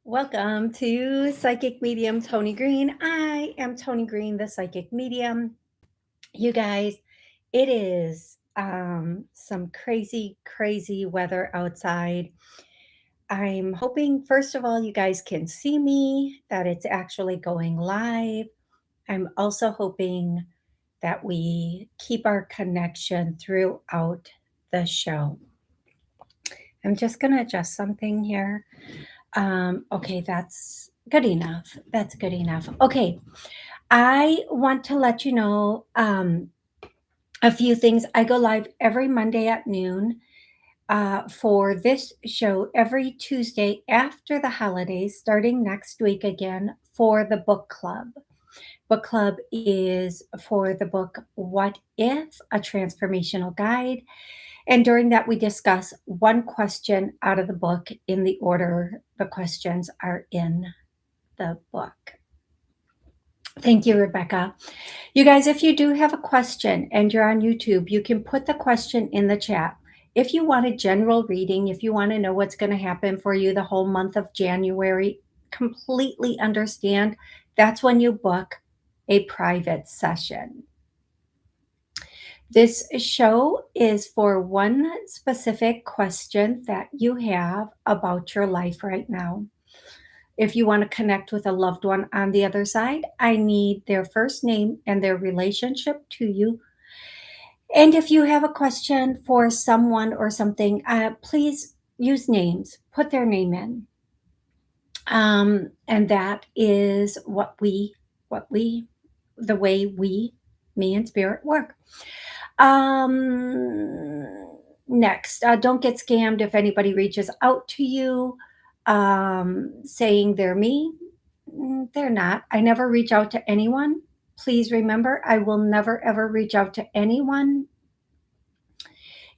Welcome to Psychic Medium Toni Greene. I am Toni Greene, the Psychic Medium. You guys, it is some crazy, crazy weather outside. I'm hoping, first of all, you guys can see me, that it's actually going live. I'm also hoping that we keep our connection throughout the show. I'm just going to adjust something here. Okay, that's good enough. That's good enough. Okay, I want to let you know a few things. I go live every Monday at noon for this show, every Tuesday after the holidays, starting next week again for the book club. Book club is for the book What If? A Transformational Guide. And during that, we discuss one question out of the book in the order the questions are in the book. Thank you, Rebecca. You guys, if you do have a question and you're on YouTube, you can put the question in the chat. If you want a general reading, if you want to know what's going to happen for you the whole month of January, completely understand, that's when you book a private session. This show is for one specific question that you have about your life right now. If you want to connect with a loved one on the other side, I need their first name and their relationship to you. And if you have a question for someone or something, please use names, put their name in. And that is the way we, me and spirit work. Next, don't get scammed if anybody reaches out to you saying they're me. They're not. I never reach out to anyone. Please remember, I will never ever reach out to anyone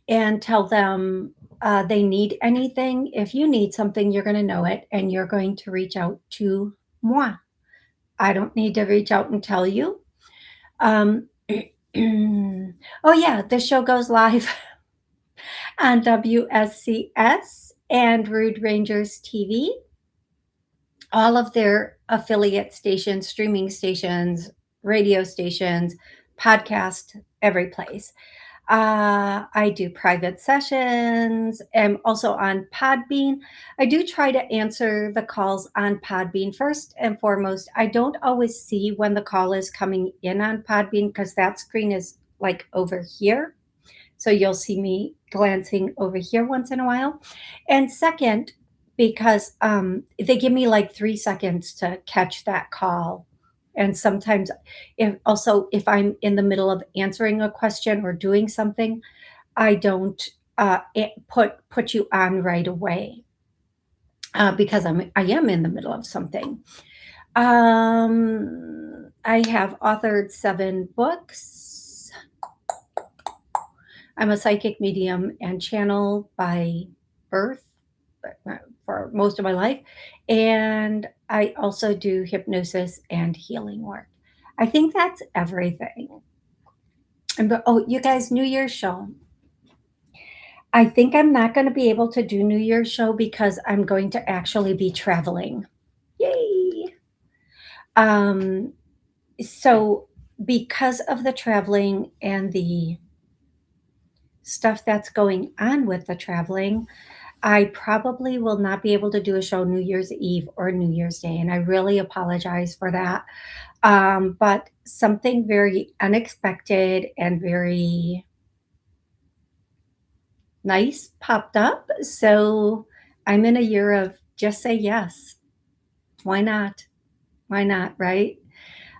and tell them they need anything. If you need something, you're going to know it and you're going to reach out to moi. I don't need to reach out and tell you. Oh, yeah, the show goes live on WSCS and Rude Rangers TV. All of their affiliate stations, streaming stations, radio stations, podcast, every place. I do private sessions. I'm also on Podbean. I do try to answer the calls on Podbean. First and foremost, I don't always see when the call is coming in on Podbean because that screen is like over here. So you'll see me glancing over here once in a while. And second, because they give me like 3 seconds to catch that call. And sometimes, if I'm in the middle of answering a question or doing something, I don't put you on right away because I am in the middle of something. I have authored 7 books. I'm a psychic medium and channel by birth for most of my life. And I also do hypnosis and healing work. I think that's everything. Oh, you guys, New Year's show. I think I'm not going to be able to do New Year's show because I'm going to actually be traveling. Yay! So because of the traveling and the stuff that's going on with the traveling, I probably will not be able to do a show New Year's Eve or New Year's Day, and I really apologize for that. But something very unexpected and very nice popped up. So I'm in a year of just say yes. Why not? Why not, right?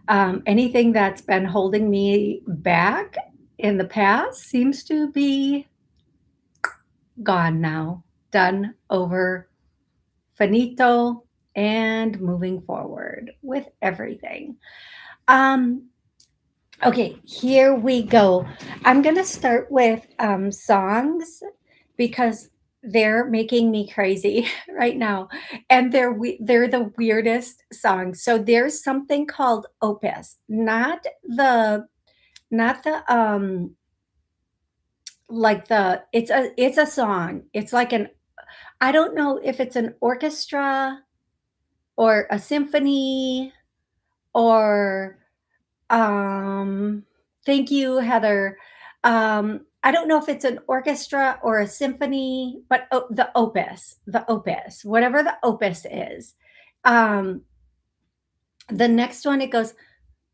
Anything that's been holding me back in the past seems to be gone now, done, over, finito, and moving forward with everything. Okay, here we go. I'm going to start with songs because they're making me crazy right now, and they're the weirdest songs. So there's something called Opus, not the like the it's a song. It's like an, I don't know if it's an orchestra or a symphony, or thank you, Heather. I don't know if it's an orchestra or a symphony, but the opus, whatever the opus is. Um, the next one, it goes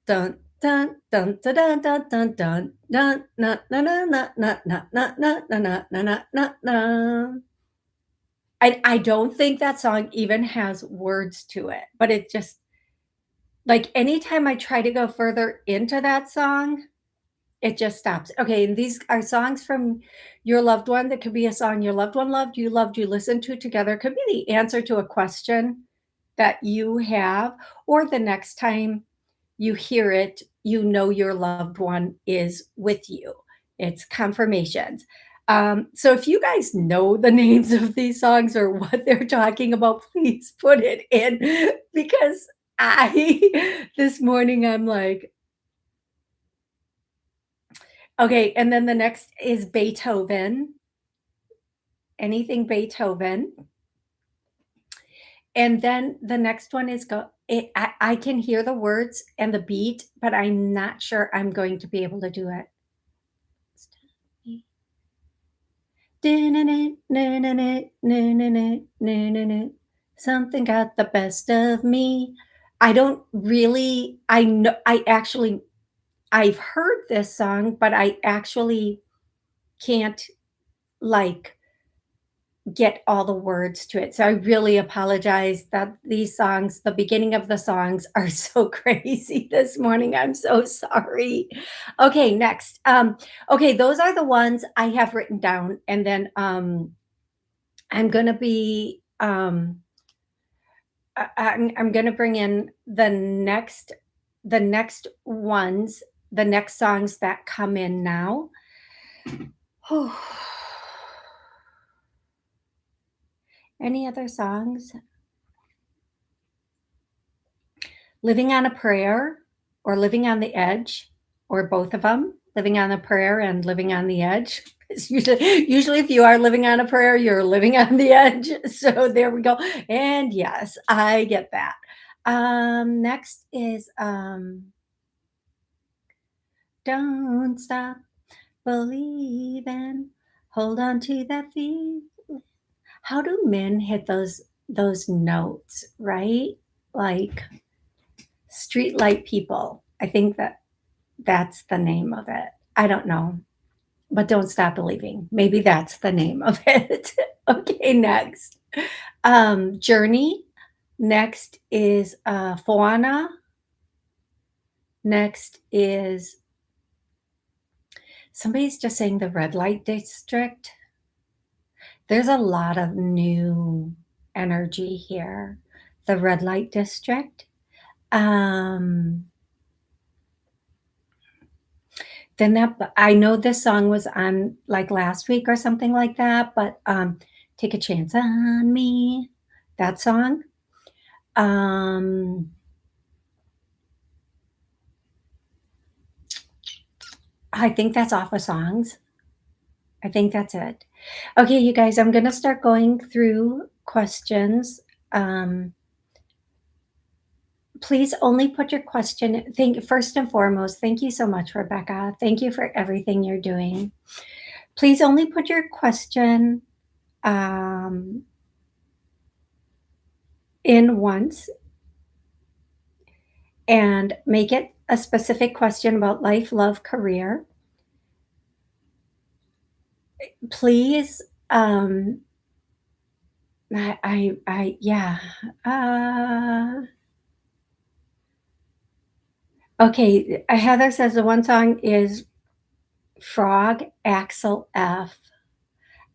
dun dun dun dun dun dun dun dun dun na na na na na na na na na na na na na. I don't think that song even has words to it, but it just like anytime I try to go further into that song, it just stops. Okay, and these are songs from your loved one. That could be a song your loved one loved, you listened to together. It could be the answer to a question that you have, or the next time you hear it, you know your loved one is with you. It's confirmations. So if you guys know the names of these songs or what they're talking about, please put it in because this morning, I'm like, okay. And then the next is Beethoven, anything Beethoven. And then the next one is I can hear the words and the beat, but I'm not sure I'm going to be able to do it. Something got the best of me. I don't really I know I actually I've heard this song, but I actually can't, like, get all the words to it. So I really apologize that these songs, the beginning of the songs are so crazy this morning. I'm so sorry. Okay, next. Okay, those are the ones I have written down. And then I'm gonna be I'm gonna bring in the next ones, the next songs that come in now. Any other songs? Living on a Prayer or Living on the Edge, or both of them. Living on a Prayer and Living on the Edge. It's usually if you are living on a prayer, you're living on the edge. So there we go. And yes, I get that. Next is Don't Stop Believing. Hold on to that feeling. How do men hit those notes, right? Like Streetlight People. I think that's the name of it. I don't know, but Don't Stop Believing. Maybe that's the name of it. Okay, next. Journey. Next is Foana. Next is somebody's just saying the Red Light District. There's a lot of new energy here. The Red Light District. Then that I know this song was on like last week or something like that, but Take a Chance on Me, that song. I think that's off of Songs. I think that's it. Okay, you guys, I'm gonna start going through questions. Please only put your question. First and foremost, thank you so much, Rebecca. Thank you for everything you're doing. Please only put your question in once and make it a specific question about life, love, career. Please, yeah. Okay, Heather says the one song is Frog Axel F.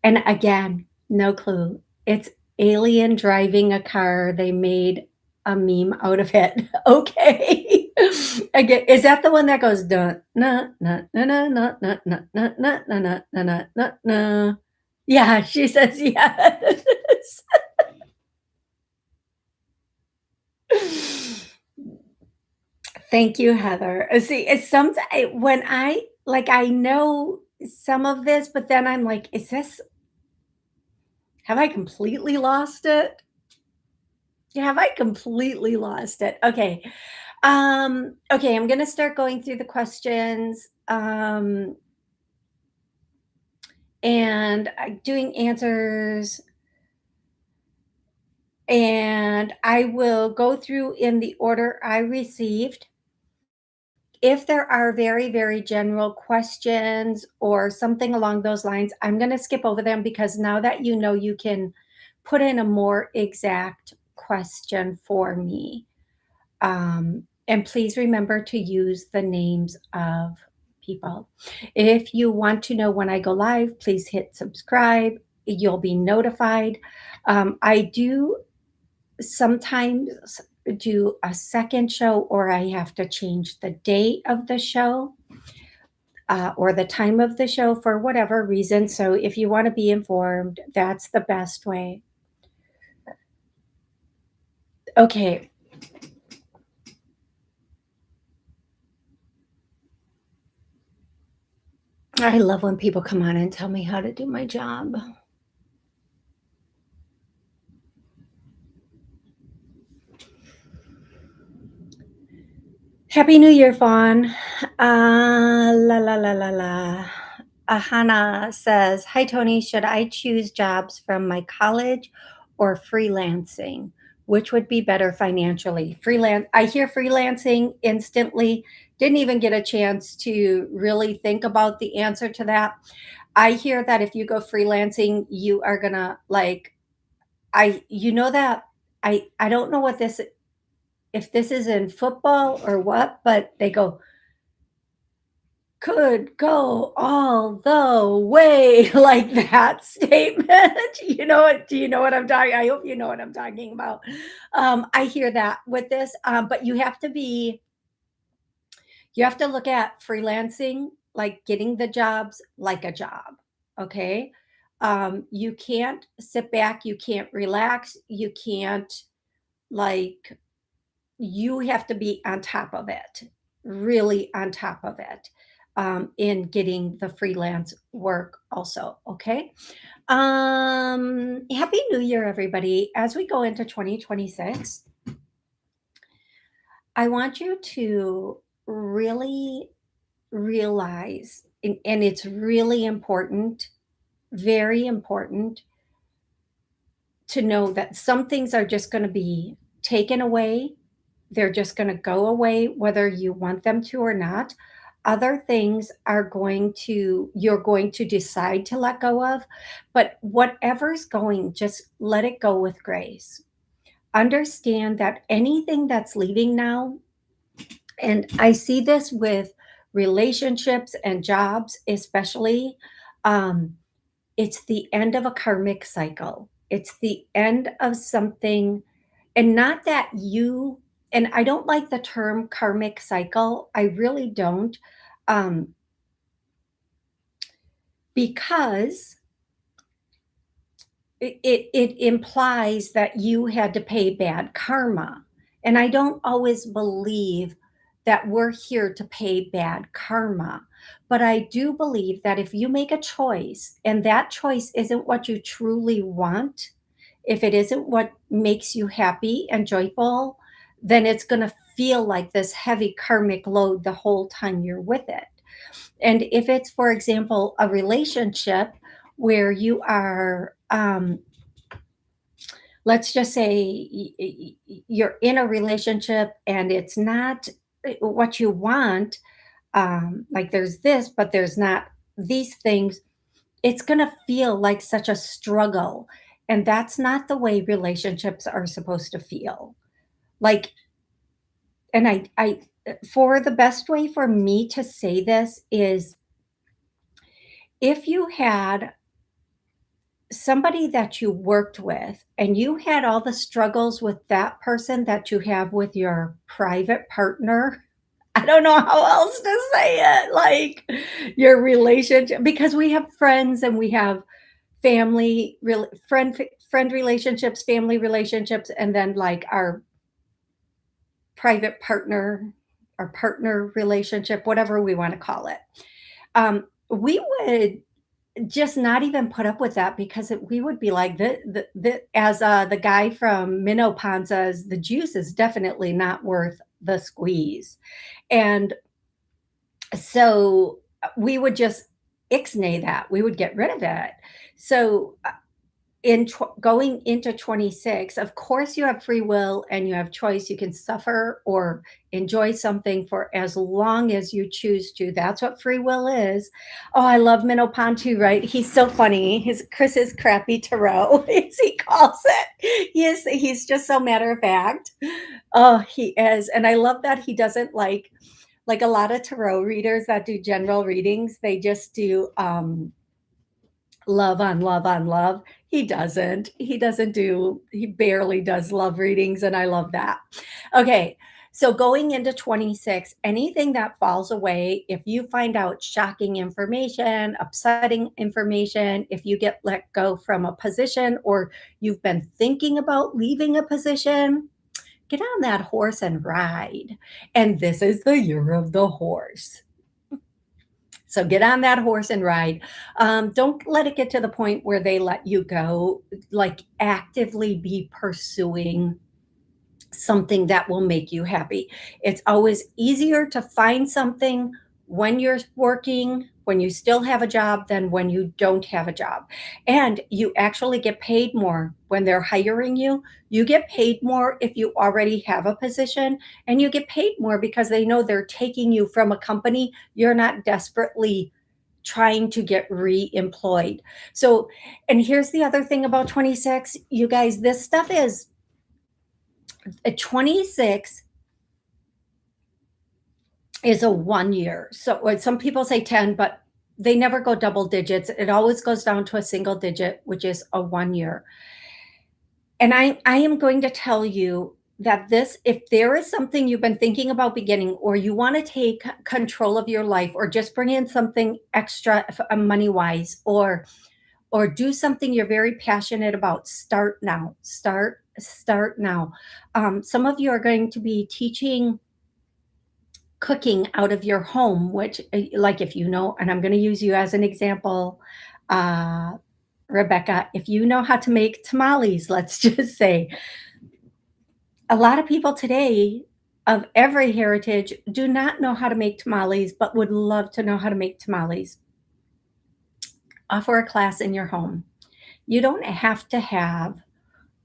And again, no clue. It's alien driving a car. They made a meme out of it. Okay. Again, is that the one that goes dun na na na na na na na na na na na na na na na? Yeah, she says yes. Thank you, Heather. See, it's sometimes when I like I know some of this, but then I'm like, is this have I completely lost it? Have I completely lost it? Okay. Okay, I'm gonna start going through the questions, and doing answers, and I will go through in the order I received. If there are very, very general questions or something along those lines, I'm going to skip over them because now that you know, you can put in a more exact question for me. And please remember to use the names of people. If you want to know when I go live, please hit subscribe. You'll be notified. I do sometimes do a second show, or I have to change the date of the show, or the time of the show for whatever reason. So if you want to be informed, that's the best way. Okay. I love when people come on and tell me how to do my job. Happy New Year, Fawn. La la la la la. Ahana says, "Hi Tony, should I choose jobs from my college or freelancing? Which would be better financially?" Freelance. I hear freelancing instantly. Didn't even get a chance to really think about the answer to that. I hear that if you go freelancing, you are gonna like. You know that I don't know what this, if this is in football or what, but they go, "Could go all the way," like that statement. You know what, do you know what I'm talking, I hope you know what I'm talking about. I hear that with this, but you have to look at freelancing, like getting the jobs like a job, okay? You can't sit back, you can't relax, you can't, like, you have to be on top of it, really on top of it, in getting the freelance work also. Okay. Happy New Year, everybody. As we go into 2026, I want you to really realize, and it's really important, very important to know that some things are just going to be taken away. They're just going to go away whether you want them to or not. Other things are going to, you're going to decide to let go of, but whatever's going, just let it go with grace. Understand that anything that's leaving now, and I see this with relationships and jobs especially, um, it's the end of a karmic cycle. It's the end of something, and not that you, and I don't like the term karmic cycle. I really don't. Um, because it implies that you had to pay bad karma. And I don't always believe that we're here to pay bad karma. But I do believe that if you make a choice and that choice isn't what you truly want, if it isn't what makes you happy and joyful, then it's going to feel like this heavy karmic load the whole time you're with it. And if it's, for example, a relationship where you are, let's just say you're in a relationship and it's not what you want, like there's this, but there's not these things, it's going to feel like such a struggle. And that's not the way relationships are supposed to feel. Like, and for the best way for me to say this is, if you had somebody that you worked with and you had all the struggles with that person that you have with your private partner, I don't know how else to say it, like your relationship, because we have friends and we have family, real friend relationships, family relationships, and then like our private partner, our partner relationship, whatever we want to call it. We would just not even put up with that because we would be like as the guy from Minnow Pond says, the juice is definitely not worth the squeeze. And so we would just ixnay that. We would get rid of it. So going into 26, of course you have free will and you have choice. You can suffer or enjoy something for as long as you choose to. That's what free will is. Oh, I love Minnow Pond too, right? He's so funny. His Chris's crappy tarot, as he calls it. He's just so matter of fact. Oh, he is. And I love that he doesn't like a lot of tarot readers that do general readings, they just do love on love on love. He doesn't. He barely does love readings, and I love that. Okay, so going into 26, anything that falls away, if you find out shocking information, upsetting information, if you get let go from a position or you've been thinking about leaving a position, get on that horse and ride. And this is the year of the horse. So get on that horse and ride. Don't let it get to the point where they let you go. Like actively be pursuing something that will make you happy. It's always easier to find something when you're working, when you still have a job, than when you don't have a job. And you actually get paid more when they're hiring you. You get paid more if you already have a position, and you get paid more because they know they're taking you from a company. You're not desperately trying to get re-employed. So, and here's the other thing about 26, you guys, this stuff is at 26 is a 1 year. So some people say 10, but they never go double digits. It always goes down to a single digit, which is a 1 year. And I am going to tell you that this, if there is something you've been thinking about beginning, or you want to take control of your life, or just bring in something extra money wise, or do something you're very passionate about, start now. Start now. Some of you are going to be teaching cooking out of your home, which, like, if you know, and I'm going to use you as an example, uh, Rebecca, if you know how to make tamales, let's just say, a lot of people today of every heritage do not know how to make tamales, but would love to know how to make tamales. Offer a class in your home. You don't have to have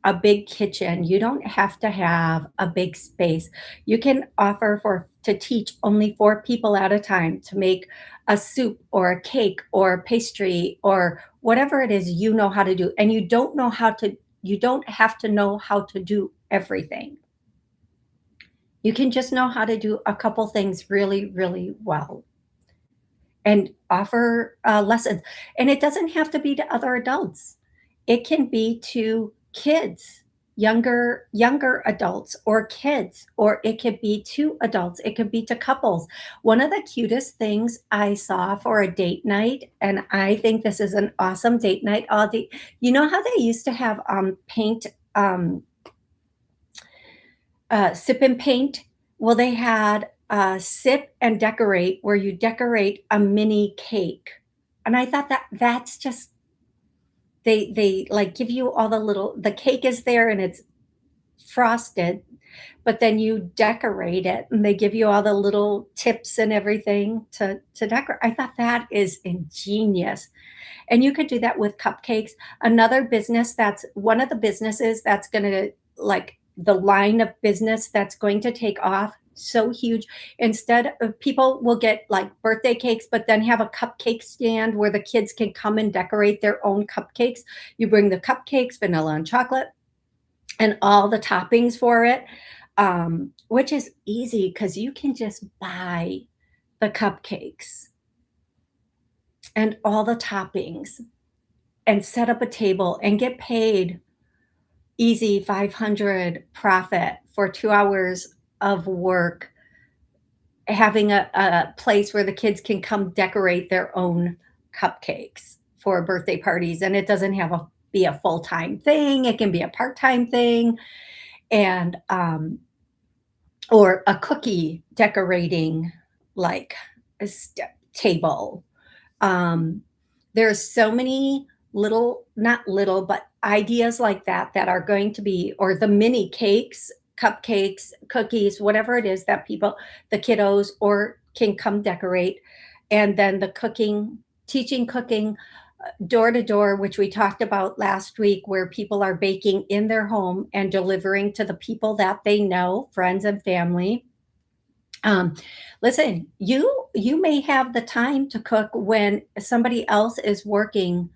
a big kitchen. You don't have to have a big space. You can offer to teach only 4 people at a time to make a soup or a cake or pastry or whatever it is you know how to do. And you don't have to know how to do everything. You can just know how to do a couple things really, really well and offer lessons. And it doesn't have to be to other adults. It can be to kids, younger adults or kids, or it could be to adults. It could be to couples. One of the cutest things I saw for a date night, and I think this is an awesome date night. You know how they used to have paint, um, sip and paint? Well, they had sip and decorate, where you decorate a mini cake. And I thought that's just, they like give you all the cake is there and it's frosted, but then you decorate it and they give you all the little tips and everything to decorate. I thought that is ingenious. And you could do that with cupcakes. Another business, that's one of the businesses that's going to, like, the line of business that's going to take off so huge. Instead of, people will get like birthday cakes, but then have a cupcake stand where the kids can come and decorate their own cupcakes. You bring the cupcakes, vanilla and chocolate, and all the toppings for it, which is easy because you can just buy the cupcakes and all the toppings and set up a table and get paid easy 500 profit for 2 hours of work, having a place where the kids can come decorate their own cupcakes for birthday parties. And it doesn't have a be a full-time thing, it can be a part-time thing. And or a cookie decorating, like a table. um There's so many little, not little, but ideas like that that are going to be, or the mini cakes, cupcakes, cookies, whatever it is that people, the kiddos, or can come decorate. And then the cooking, teaching cooking door to door, which we talked about last week, where people are baking in their home and delivering to the people that they know, friends and family. Um, Listen, you may have the time to cook when somebody else is working,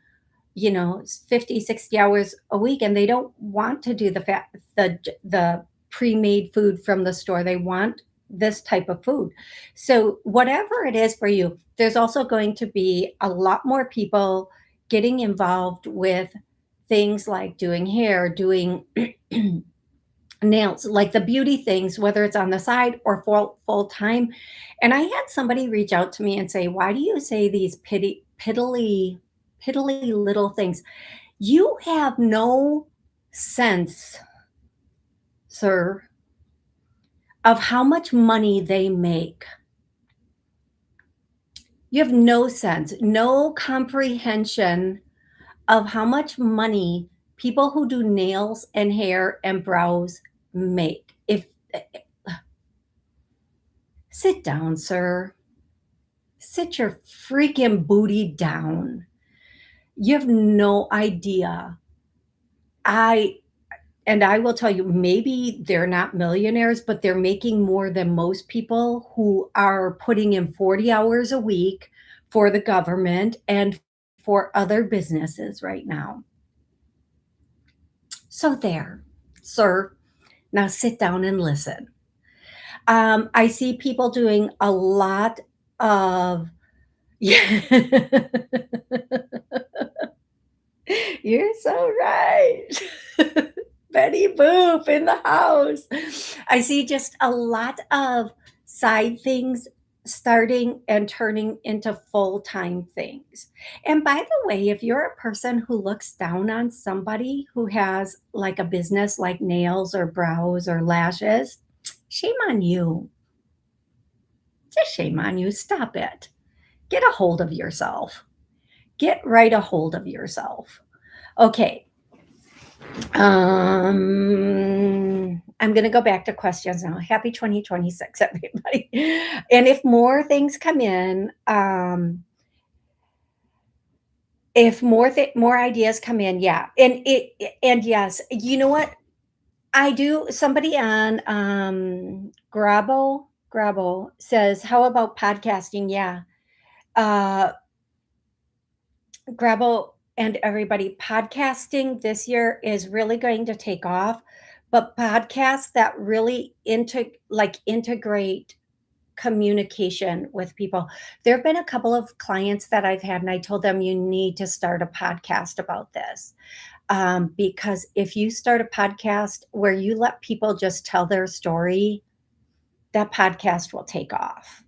50, 60 hours a week, and they don't want to do the pre-made food from the store. They want this type of food. So whatever it is for you, there's also going to be a lot more people getting involved with things like doing hair, doing nails, like the beauty things, whether it's on the side or full time. And I had somebody reach out to me and say, "Why do you say these piddly little things? You have no sense, sir, of how much money they make. You have no sense, no comprehension of how much money people who do nails and hair and brows make. If Sit down, sir. Sit your freaking booty down. You have no idea. I I will tell you, maybe they're not millionaires, but they're making more than most people who are putting in 40 hours a week for the government and for other businesses right now. So there, sir. Now sit down and listen. I see people doing a lot of yeah. You're so right. Betty Boop in the house. I see just a lot of side things starting and turning into full-time things. And by the way, if you're a person who looks down on somebody who has like a business like nails or brows or lashes, shame on you. Just shame on you. Stop it. Get a hold of yourself. Get right a hold of yourself. Okay. I'm gonna go back to questions now. Happy 2026, everybody. And if more things come in, if more ideas come in, yeah. And yes, you know what? I do. Somebody on Grabo says, "How about podcasting?" Yeah. Uh Grabo and everybody, podcasting this year is really going to take off, but podcasts that really integrate communication with people. There have been a couple of clients that I've had, and I told them you need to start a podcast about this. Because if you start a podcast where you let people just tell their story, that podcast will take off.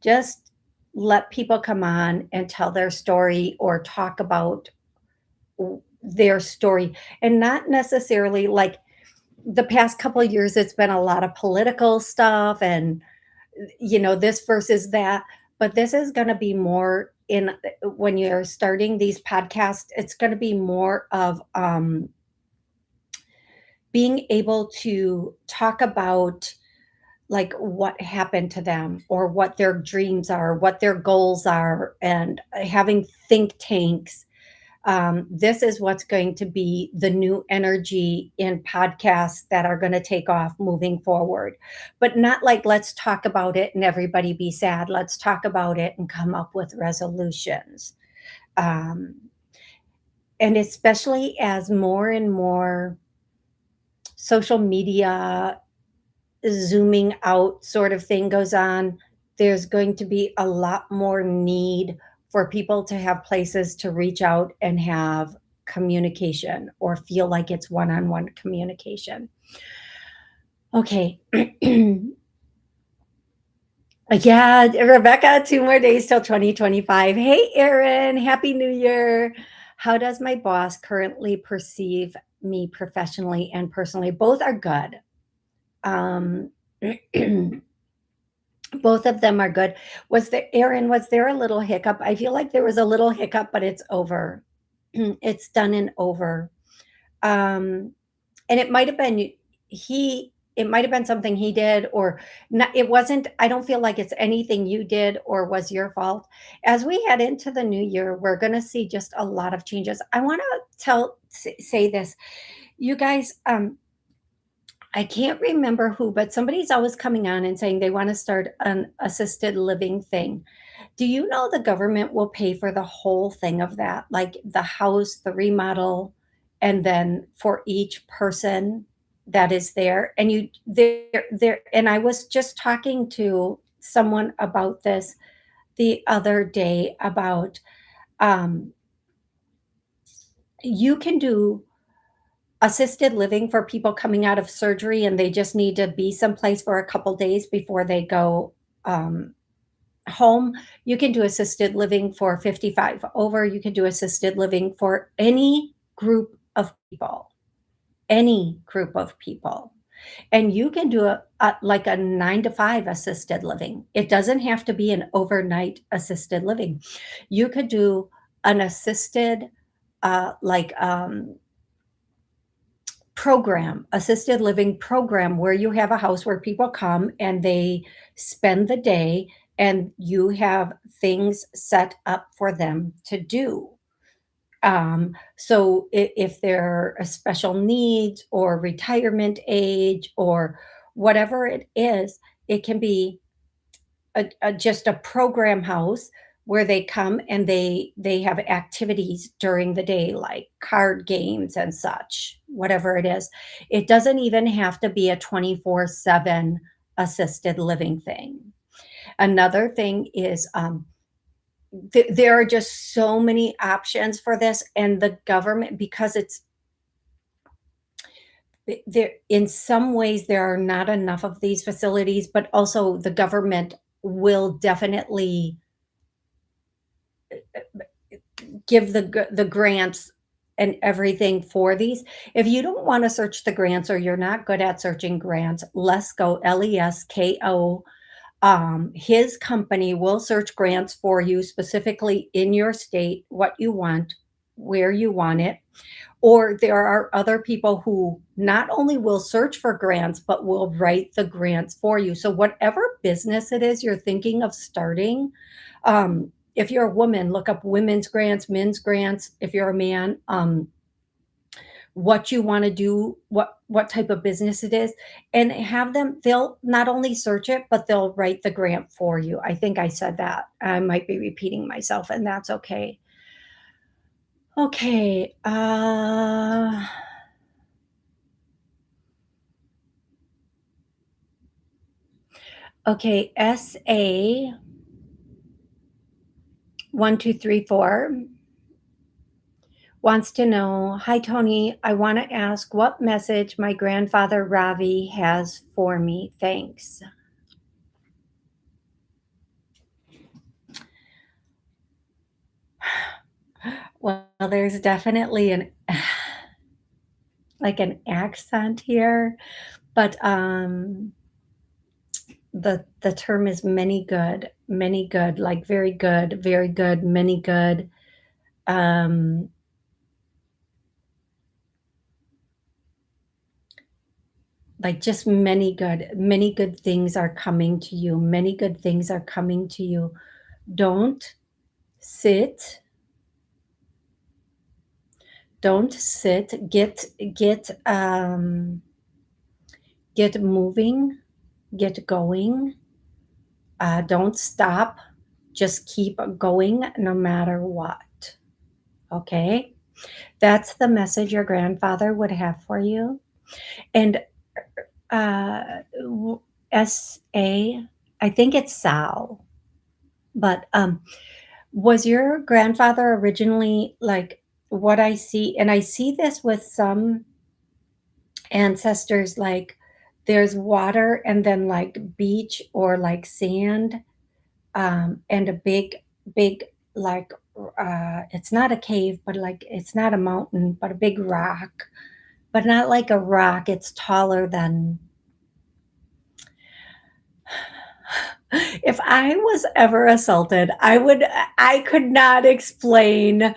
Just let people come on and tell their story or talk about their story, and not necessarily like the past couple of years it's been a lot of political stuff and this versus that, but this is going to be more in when you're starting these podcasts, it's going to be more of being able to talk about like what happened to them or what their dreams are, what their goals are, and having think tanks. This is what's going to be the new energy in podcasts that are going to take off moving forward. But not like, let's talk about it and everybody be sad. Let's talk about it and come up with resolutions. Um, and especially as more and more social media zooming out sort of thing goes on, there's going to be a lot more need for people to have places to reach out and have communication or feel like it's one-on-one communication. Okay. Yeah, Rebecca, 2 more days till 2025. Hey, Erin, happy New Year. How does my boss currently perceive me professionally and personally? Both are good. Um Both of them are good. Was there Erin, was there a little hiccup? I feel like there was a little hiccup, but it's over. It's done and over. Um, and it might have been it might have been something he did or not, it wasn't. I don't feel like it's anything you did or was your fault. As we head into the new year, we're going to see just a lot of changes. I want to say this. You guys, I can't remember who, but somebody's always coming on and saying they want to start an assisted living thing. Do you know the government will pay for the whole thing of that? Like the house, the remodel, and then for each person that is there. And you there and I was just talking to someone about this the other day about um you can do assisted living for people coming out of surgery and they just need to be someplace for a couple days before they go um home. You can do assisted living for 55 over. You can do assisted living for any group of people. And you can do like a 9 to 5 assisted living. It doesn't have to be an overnight assisted living. You could do an assisted, like program, assisted living program where you have a house where people come and they spend the day and you have things set up for them to do. So if they're a special needs or retirement age or whatever it is, it can be just a program house where they come and they have activities during the day like card games and such, whatever it is. It doesn't even have to be a 24/7 assisted living thing. Another thing is there are just so many options for this, and the government, because it's there, in some ways there are not enough of these facilities, but also the government will definitely give the grants and everything for these. If you don't want to search the grants or you're not good at searching grants, Lesko, Lesko, his company will search grants for you specifically in your state, what you want, where you want it. Or there are other people who not only will search for grants, but will write the grants for you. So, whatever business it is you're thinking of starting, if you're a woman, look up women's grants, men's grants. If you're a man, what you want to do, what type of business it is, and have them. They'll not only search it, but they'll write the grant for you. I think I said that. I might be repeating myself, and that's okay. Okay. Okay, SA 1234 wants to know, "Hi Tony, I want to ask what message my grandfather Ravi has for me. Thanks." Well, there's definitely an like an accent here, but the term is many good, like very good, many good. Um like just many good things are coming to you. Many good things are coming to you. Don't sit, don't sit. Get moving, get going. Don't stop. Just keep going no matter what. Okay? That's the message your grandfather would have for you. And uh, SA, I think it's Sal, but was your grandfather originally like what I see? And I see this with some ancestors, like there's water and then like beach or like sand, and a big, like, it's not a cave, but like it's not a mountain, but a big rock, but not like a rock. It's taller than If I was ever assaulted, I could not explain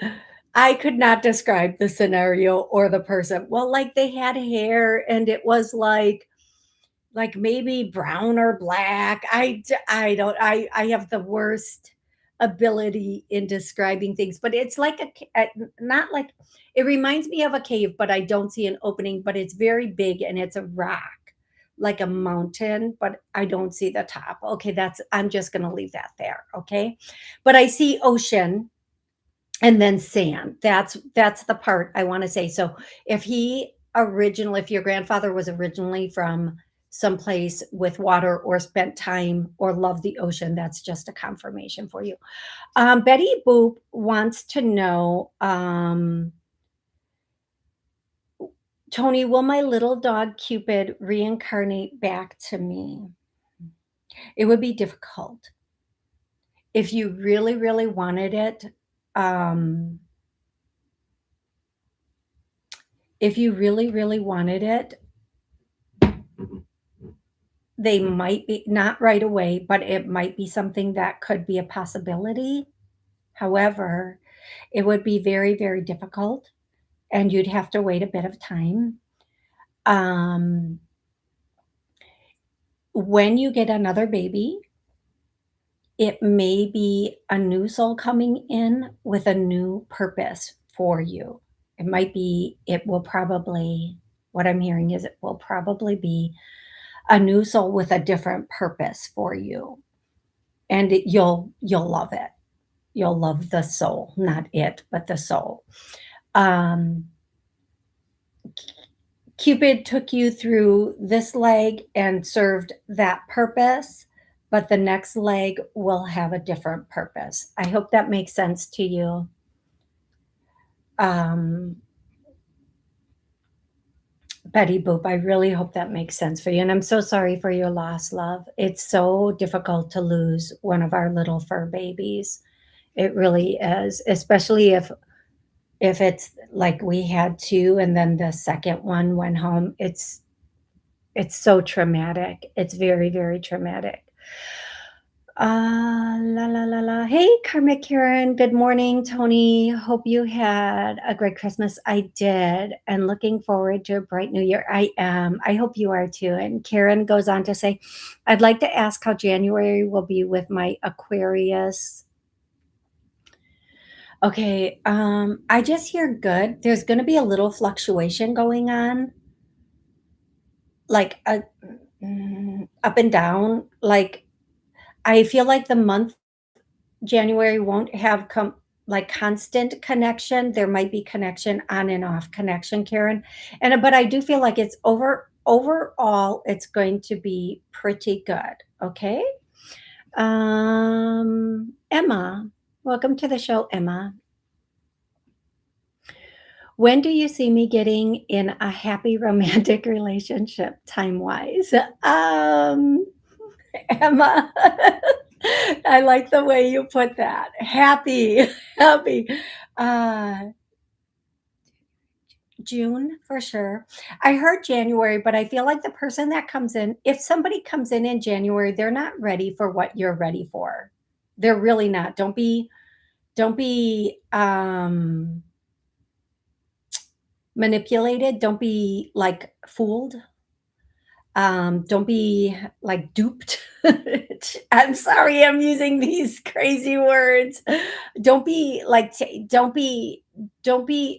I could not describe the scenario or the person. Well, like, they had hair and it was like maybe brown or black. I don't I have the worst ability in describing things, but it's like not like it reminds me of a cave, but I don't see an opening, but it's very big and it's a rock, like a mountain, but I don't see the top. Okay, that's I'm just going to leave that there, okay? But I see ocean and then sand. That's the part I want to say. So if your grandfather was originally from someplace with water or spent time or loved the ocean, that's just a confirmation for you. Betty Boop wants to know, Tony, will my little dog Cupid reincarnate back to me? It would be difficult. If you really, really wanted it, um, if you really, really wanted it, they might be not right away, but it might be something that could be a possibility. However, it would be very, very difficult and you'd have to wait a bit of time. Um, when you get another baby, it may be a new soul coming in with a new purpose for you. It will probably, what I'm hearing is it will probably be a new soul with a different purpose for you. And you'll love it. You'll love the soul, not it, but the soul. Um, Cupid took you through this leg and served that purpose, but the next leg will have a different purpose. I hope that makes sense to you. Um, Betty Boop, I really hope that makes sense for you. And I'm so sorry for your loss, love. It's so difficult to lose one of our little fur babies. It really is, especially if it's like we had two and then the second one went home. It's so traumatic. It's very, very traumatic. La la la la. Hey, Karmic Karen. Good morning, Tony. Hope you had a great Christmas. I did, and looking forward to a bright new year. I am. I hope you are too. And Karen goes on to say, I'd like to ask how January will be with my Aquarius. Okay, I just hear good. There's going to be a little fluctuation going on, like up and down. Like I feel like the month January won't have like constant connection. There might be connection on and off connection, Karen. And but I do feel like it's overall it's going to be pretty good. Okay. Emma, welcome to the show, Emma. When do you see me getting in a happy romantic relationship time wise? Emma, I like the way you put that. Happy, happy. Uh, June for sure. I heard January, but I feel like the person that comes in, if somebody comes in January, they're not ready for what you're ready for. They're really not. Don't be manipulated. Don't be like fooled. Don't be like duped. I'm sorry, I'm using these crazy words. Don't be like, don't be,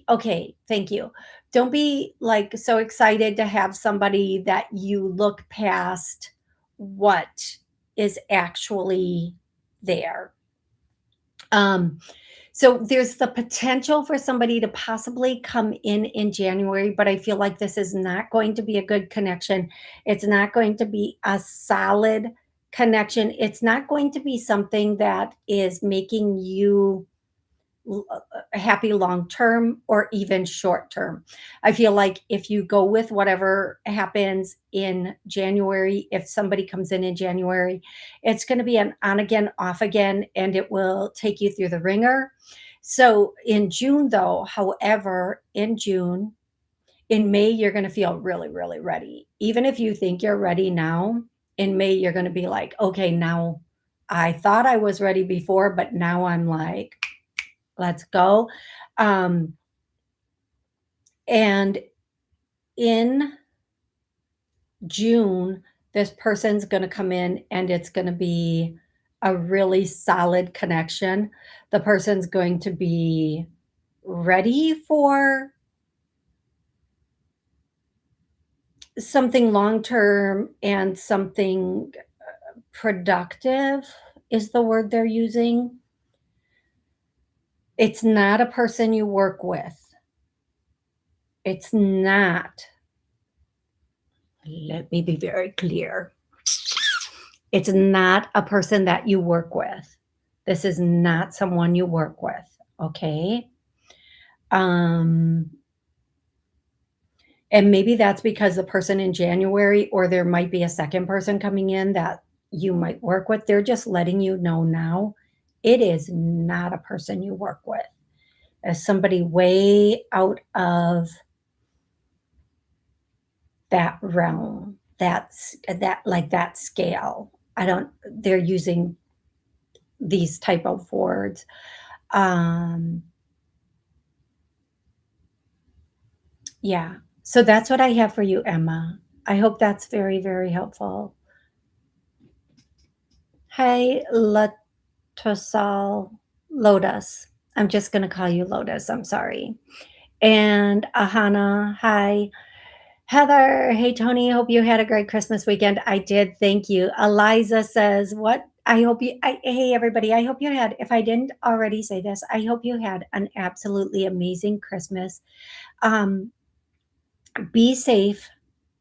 okay, thank you. Don't be like so excited to have somebody that you look past what is actually there. Um, so there's the potential for somebody to possibly come in January, but I feel like this is not going to be a good connection. It's not going to be a solid connection. It's not going to be something that is making you happy long term or even short term. I feel like if you go with whatever happens in January, if somebody comes in January, it's going to be an on again, off again, and it will take you through the ringer. So in June, though, however, in May, you're going to feel really, really ready. Even if you think you're ready now, in May, you're going to be like, okay, now I thought I was ready before, but now I'm like, let's go. Um, and in June, this person's going to come in and it's going to be a really solid connection. The person's going to be ready for something long term and something productive is the word they're using. It's not a person you work with. It's not. Let me be very clear. It's not a person that you work with. This is not someone you work with, okay? Um, and maybe that's because the person in January, or there might be a second person coming in that you might work with. They're just letting you know now it is not a person you work with. As somebody way out of that realm, that scale. I don't, they're using these type of words. Um, yeah. So that's what I have for you, Emma. I hope that's very, very helpful. Hi, Latosal Lotus. I'm just going to call you Lotus. I'm sorry. And Ahana, hi. Heather, hey Tony, hope you had a great Christmas weekend. I did, thank you. Eliza says, what? I hope you, hey everybody, I hope you had, if I didn't already say this, I hope you had an absolutely amazing Christmas. Be safe,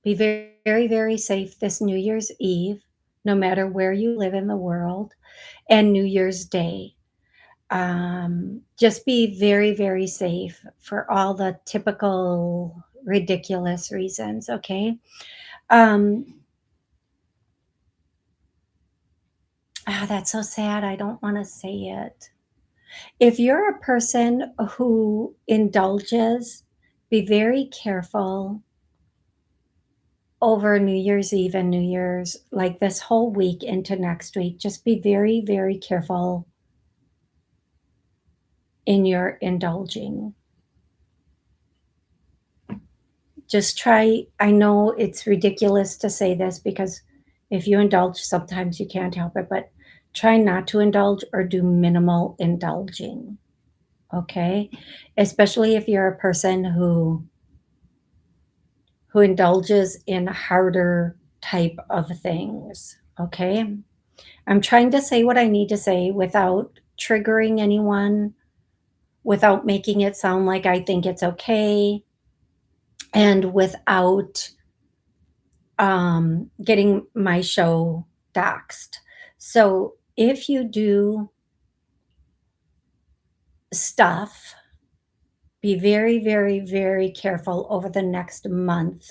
be very, very, very safe this New Year's Eve, no matter where you live in the world, and New Year's Day. Just be very, very safe for all the typical ridiculous reasons, okay? Um, that's so sad. I don't want to say it. If you're a person who indulges, be very careful over New Year's Eve and New Year's, like this whole week into next week. Just be very, very careful in your indulging. Just try, I know it's ridiculous to say this because if you indulge, sometimes you can't help it, but try not to indulge or do minimal indulging. Okay? Especially if you're a person who indulges in harder type of things. Okay? I'm trying to say what I need to say without triggering anyone, without making it sound like I think it's okay, and without getting my show doxxed. So if you do stuff, be very, very, very careful over the next month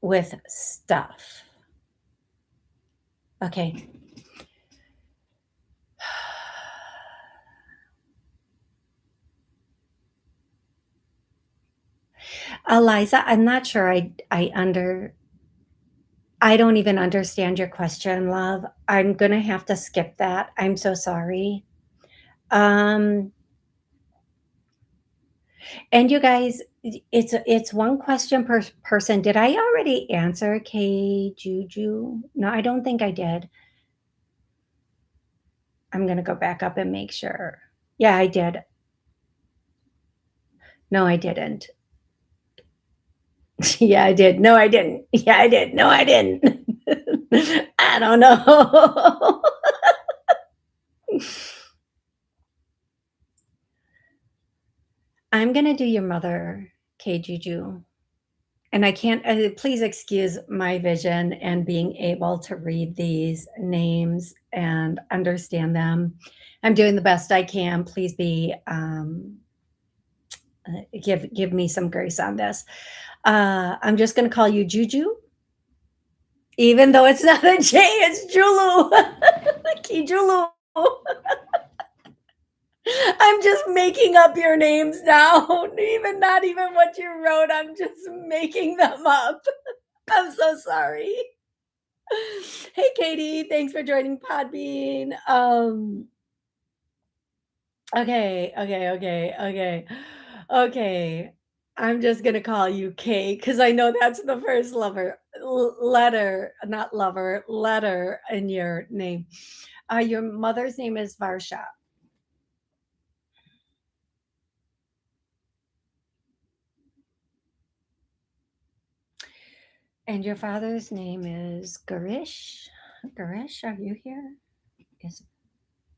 with stuff. Okay. Eliza, I'm not sure I don't even understand your question, love. I'm gonna have to skip that. I'm so sorry. Um, and you guys, it's one question per person. Did I already answer K Juju? No, I don't think I did. I'm gonna go back up and make sure. Yeah, I did. No, I didn't. Yeah, I did. No, I didn't. Yeah, I did. No, I didn't. I don't know. I'm gonna do your mother, K Juju. And I can't, please excuse my vision and being able to read these names and understand them. I'm doing the best I can. Please be, give me some grace on this. I'm just going to call you Juju, even though it's not a J, it's Julu. Kijulu. I'm just making up your names now. Even not even what you wrote. I'm just making them up. I'm so sorry. Hey, Katie, thanks for joining Podbean. Okay. I'm just gonna call you Kate because I know that's the first letter, not lover, letter in your name. Your mother's name is Varsha, and your father's name is Garish. Garish, are you here? Is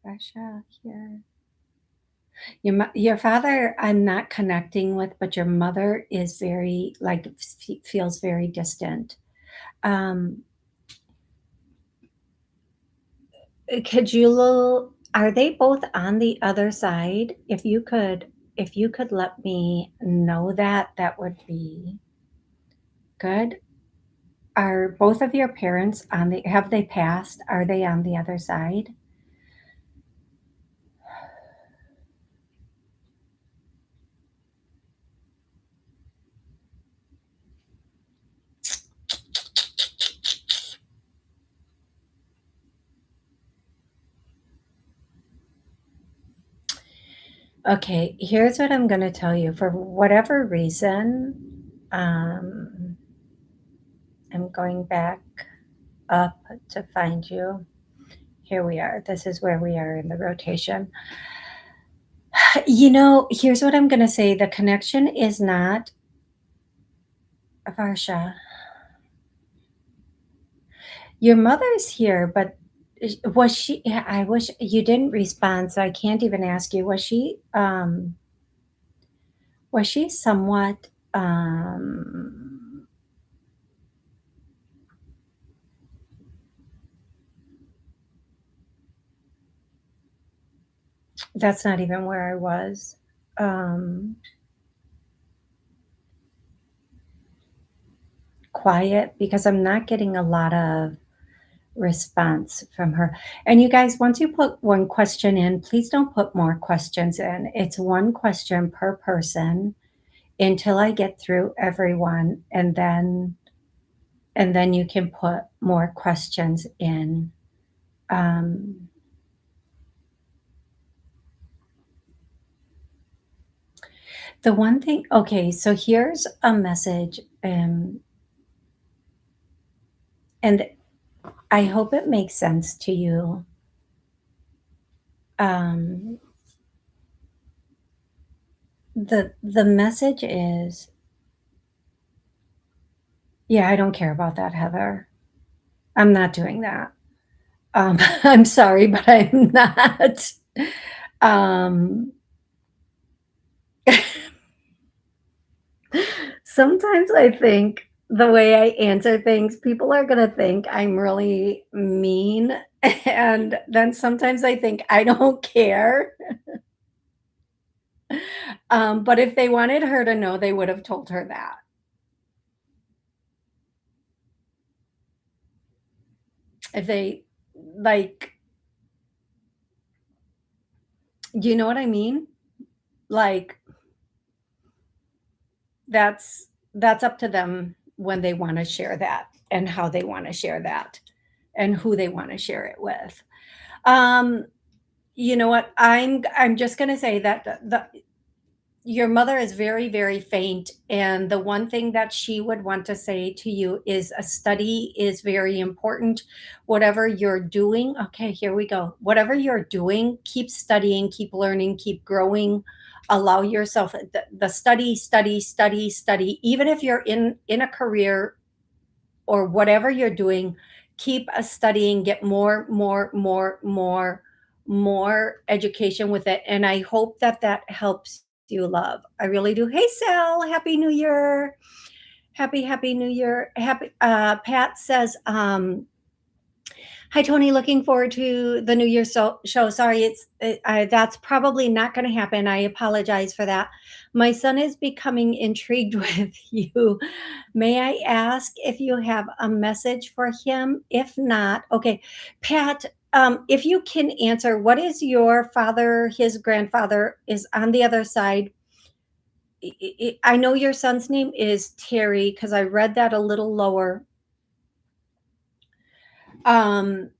Varsha here? Your father, I'm not connecting with, but your mother is very like feels very distant. Um, could you are they both on the other side? If you could let me know that, that would be good. Are both of your parents on the have they passed? Are they on the other side? Okay, here's what I'm going to tell you. For whatever reason, I'm going back up to find you. Here we are. This is where we are in the rotation. Here's what I'm going to say. The connection is not Varsha. Your mother's here, but was she? Yeah, I wish you didn't respond, so I can't even ask you. Was she somewhat? That's not even where I was. Um, quiet because I'm not getting a lot of response from her. And you guys, once you put one question in, please don't put more questions in. It's one question per person until I get through everyone, and then you can put more questions in. Um, the one thing, okay, so here's a message, and I hope it makes sense to you. Um, the message is, yeah, I don't care about that, Heather. I'm not doing that. I'm sorry, but I'm not. Um, sometimes I think the way I answer things, people are going to think I'm really mean. And then sometimes I think I don't care. But if they wanted her to know, they would have told her that. If they, like, you know what I mean? Like, that's up to them when they want to share that and how they want to share that and who they want to share it with. Um, you know what? I'm just going to say that your mother is very, very faint, and the one thing that she would want to say to you is a study is very important. Whatever you're doing, okay, here we go. Whatever you're doing, keep studying, keep learning, keep growing. Allow yourself the study. Even if you're in a career or whatever you're doing, keep studying, get more education with it. And I hope that that helps you, love. I really do. Hey, Sal, happy New Year. Happy New Year. Pat says, hi, Tony. Looking forward to the New Year show. Sorry, that's probably not going to happen. I apologize for that. My son is becoming intrigued with you. May I ask if you have a message for him? If not, okay. Pat, if you can answer, what is your father, his grandfather is on the other side? I know your son's name is Terry because I read that a little lower. Um,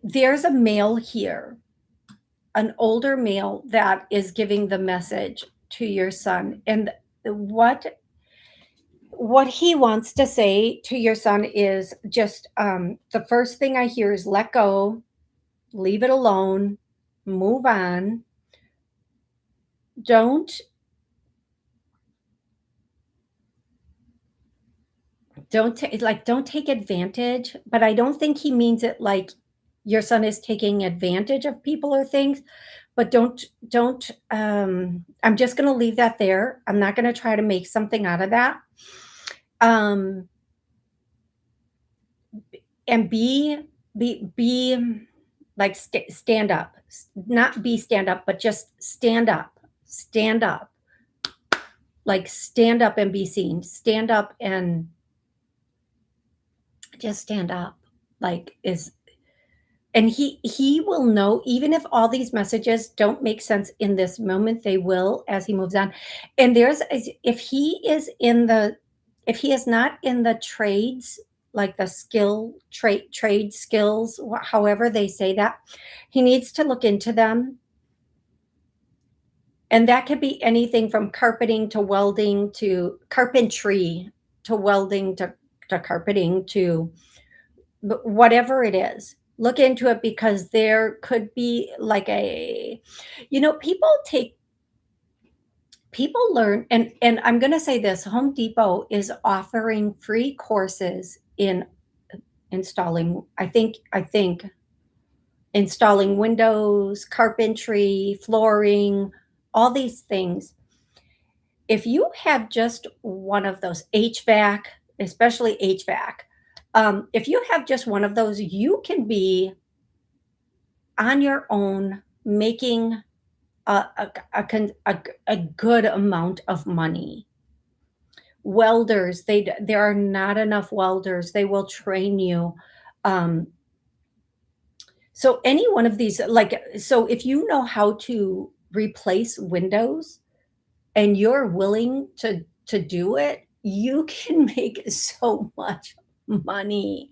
there's a male here, an older male that is giving the message to your son, and what he wants to say to your son is just the first thing I hear is let go, leave it alone, move on. Don't don't take advantage, but I don't think he means it like your son is taking advantage of people or things, but don't I'm just going to leave that there. I'm not going to try to make something out of that. Um and be like stand up. Not be stand up, but just stand up. Stand up. Like stand up and be seen. Stand up and just stand up. Like is and he will know, even if all these messages don't make sense in this moment, they will as he moves on. And if he is in the if he is not in the trades, like the trade skills, however they say that, he needs to look into them. And that could be anything from carpeting to welding to carpentry to welding to carpeting to whatever it is. Look into it, because there could be like people learn, and I'm going to say this, Home Depot is offering free courses in installing, I think installing windows, carpentry, flooring, all these things. If you have just one of those HVAC, especially HVAC, if you have just one of those, you can be on your own making a good amount of money. Welders, there are not enough welders. They will train you. Um, so any one of these, so if you know how to replace windows, and you're willing to do it, you can make so much money.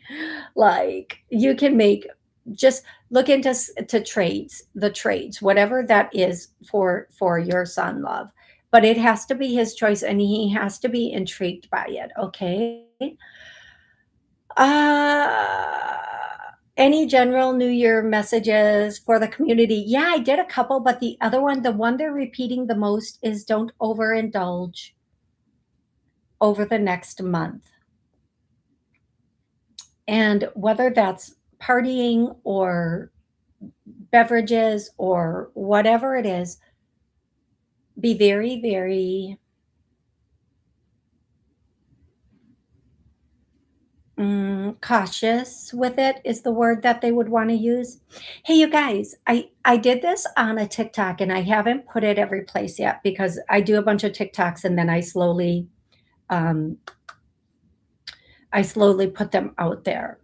Like you can make just look into the trades, whatever that is for your son, love. But it has to be his choice, and he has to be intrigued by it. Okay. Uh, any general New Year messages for the community? Yeah, I did a couple, but the one they're repeating the most is don't overindulge over the next month. And whether that's partying or beverages or whatever it is, be very, very cautious with it, is the word that they would want to use. Hey, you guys, I did this on a TikTok, and I haven't put it every place yet, because I do a bunch of TikToks and then um, I slowly put them out there.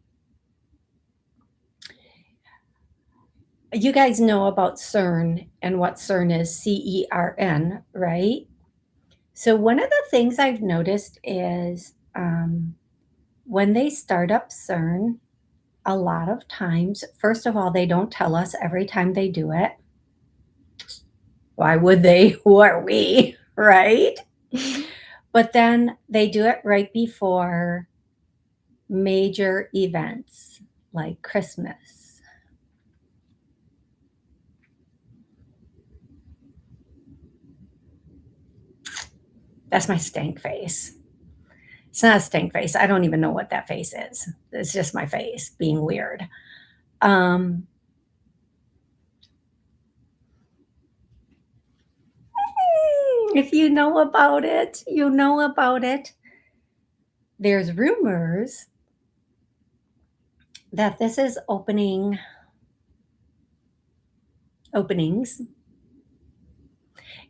You guys know about CERN and what CERN is, CERN, right? So one of the things I've noticed is when they start up CERN, a lot of times, first of all, they don't tell us every time they do it. Why would they? Who are we? Right? But then they do it right before major events like Christmas. That's my stank face. It's not a stank face. I don't even know what that face is. It's just my face being weird. Um, if you know about it, you know about it. There's rumors that this is openings.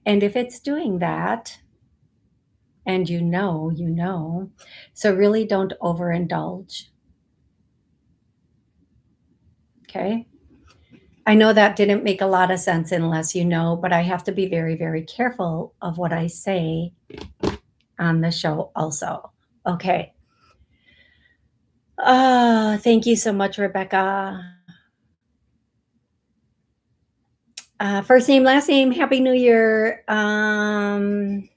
And if it's doing that, and you know, you know. So really don't overindulge. Okay. I know that didn't make a lot of sense unless you know, but I have to be very, very careful of what I say on the show also. Okay. Thank you so much, Rebecca. First name, last name, Happy New Year. Cami,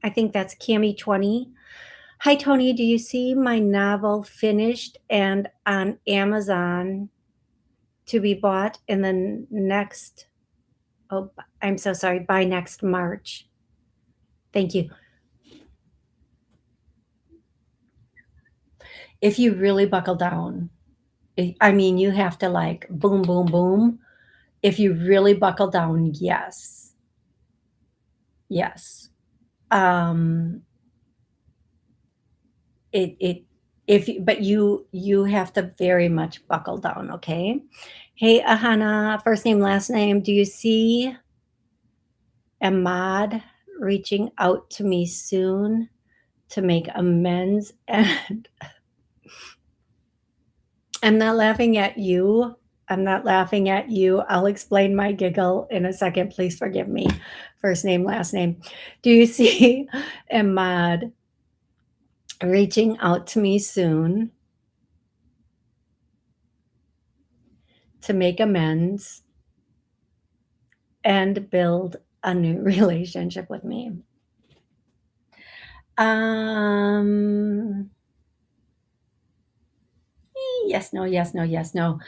I think that's Cami20. Hi, Tony. Do you see my novel finished and on Amazon to be bought in the next? Oh, I'm so sorry. By next March. Thank you. If you really buckle down, I mean, you have to like boom, boom, boom. If you really buckle down, yes. Yes. Um, it if but you have to very much buckle down, okay? Hey, Ahana, first name, last name. Do you see Ahmad reaching out to me soon to make amends? And I'm not laughing at you. I'm not laughing at you. I'll explain my giggle in a second. Please forgive me. First name, last name. Do you see Ahmad reaching out to me soon to make amends and build a new relationship with me? Um, yes, no, yes, no, yes, no.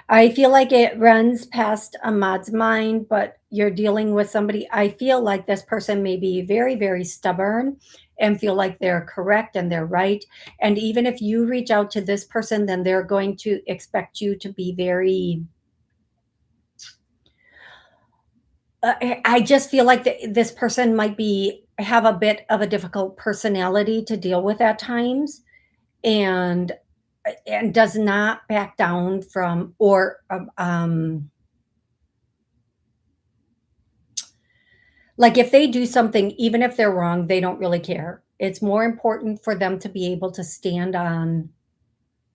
I feel like it runs past Ahmad's mind, but you're dealing with somebody. I feel like this person may be very, very stubborn and feel like they're correct and they're right. And even if you reach out to this person, then they're going to expect you to be very. I just feel like this person might be have a bit of a difficult personality to deal with at times, and does not back down from or like if they do something, even if they're wrong, they don't really care. It's more important for them to be able to stand on,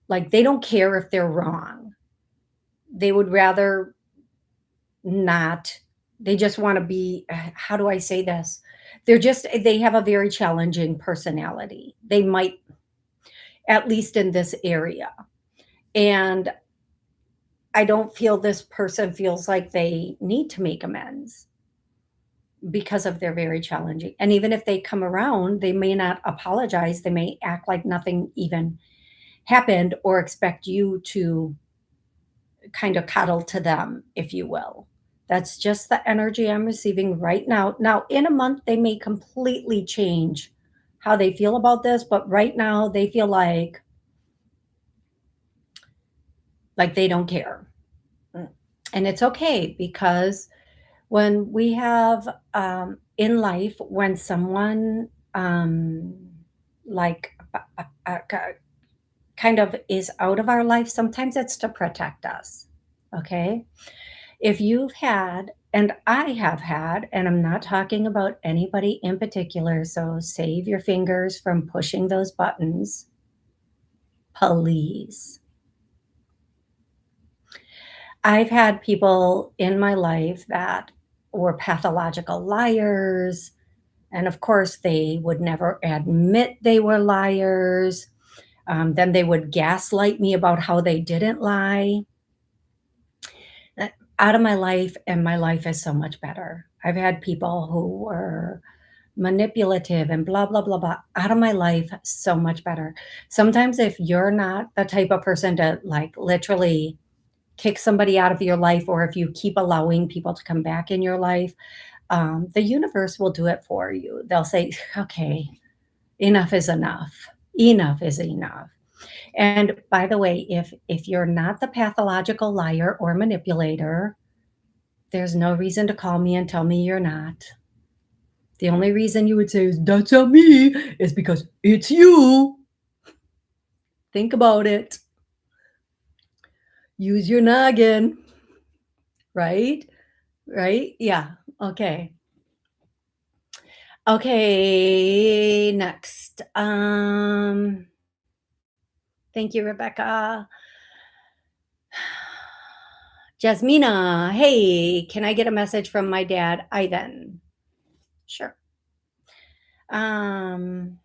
like, they don't care if they're wrong. They would rather not. They just want to be, how do I say this? They have a very challenging personality. They might, at least in this area. And I don't feel this person feels like they need to make amends because of their very challenging. And even if they come around, they may not apologize. They may act like nothing even happened or expect you to kind of coddle to them, if you will. That's just the energy I'm receiving right now. Now, in a month, they may completely change how they feel about this, but right now they feel like they don't care. And it's okay because when we have in life, when someone like kind of is out of our life, sometimes it's to protect us. Okay. If you've had, and I have had, and I'm not talking about anybody in particular, so save your fingers from pushing those buttons, please. I've had people in my life that were pathological liars. And of course, they would never admit they were liars. Then they would gaslight me about how they didn't lie. Out of my life, and my life is so much better. I've had people who were manipulative and blah, blah, blah, blah. Out of my life, so much better. Sometimes, if you're not the type of person to like literally kick somebody out of your life, or if you keep allowing people to come back in your life, the universe will do it for you. They'll say, okay, enough is enough. Enough is enough. And by the way, if you're not the pathological liar or manipulator, there's no reason to call me and tell me you're not. The only reason you would say is that's not me is because it's you. Think about it. Use your noggin. Right? Right? Yeah. Okay. Okay, next. Thank you, Rebecca. Jasmina, hey, can I get a message from my dad, Ivan? Sure. Um,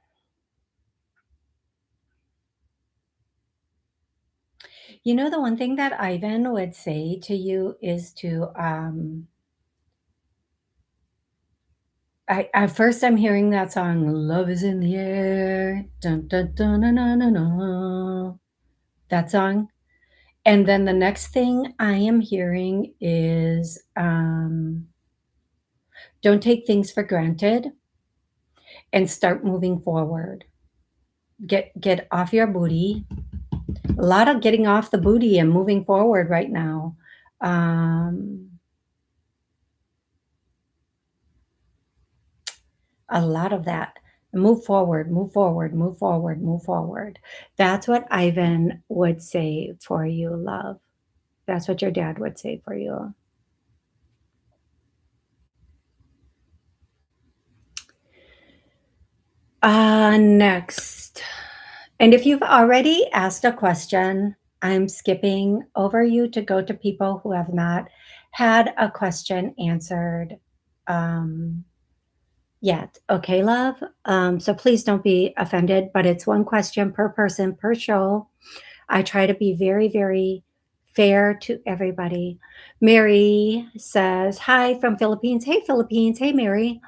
You know, the one thing that Ivan would say to you is to, at first I'm hearing that song, "Love is in the air, dun dun dun na na na na," that song, and then the next thing I am hearing is, "Don't take things for granted and start moving forward. Get off your booty." A lot of getting off the booty and moving forward right now. Um, a lot of that. Move forward, move forward, move forward, move forward. That's what Ivan would say for you, love. That's what your dad would say for you. Next. And if you've already asked a question, I'm skipping over you to go to people who have not had a question answered um, yet. Okay, love? So please don't be offended, but it's one question per person per show. I try to be very, very fair to everybody. Mary says, "Hi from Philippines." Hey, Philippines. Hey, Mary.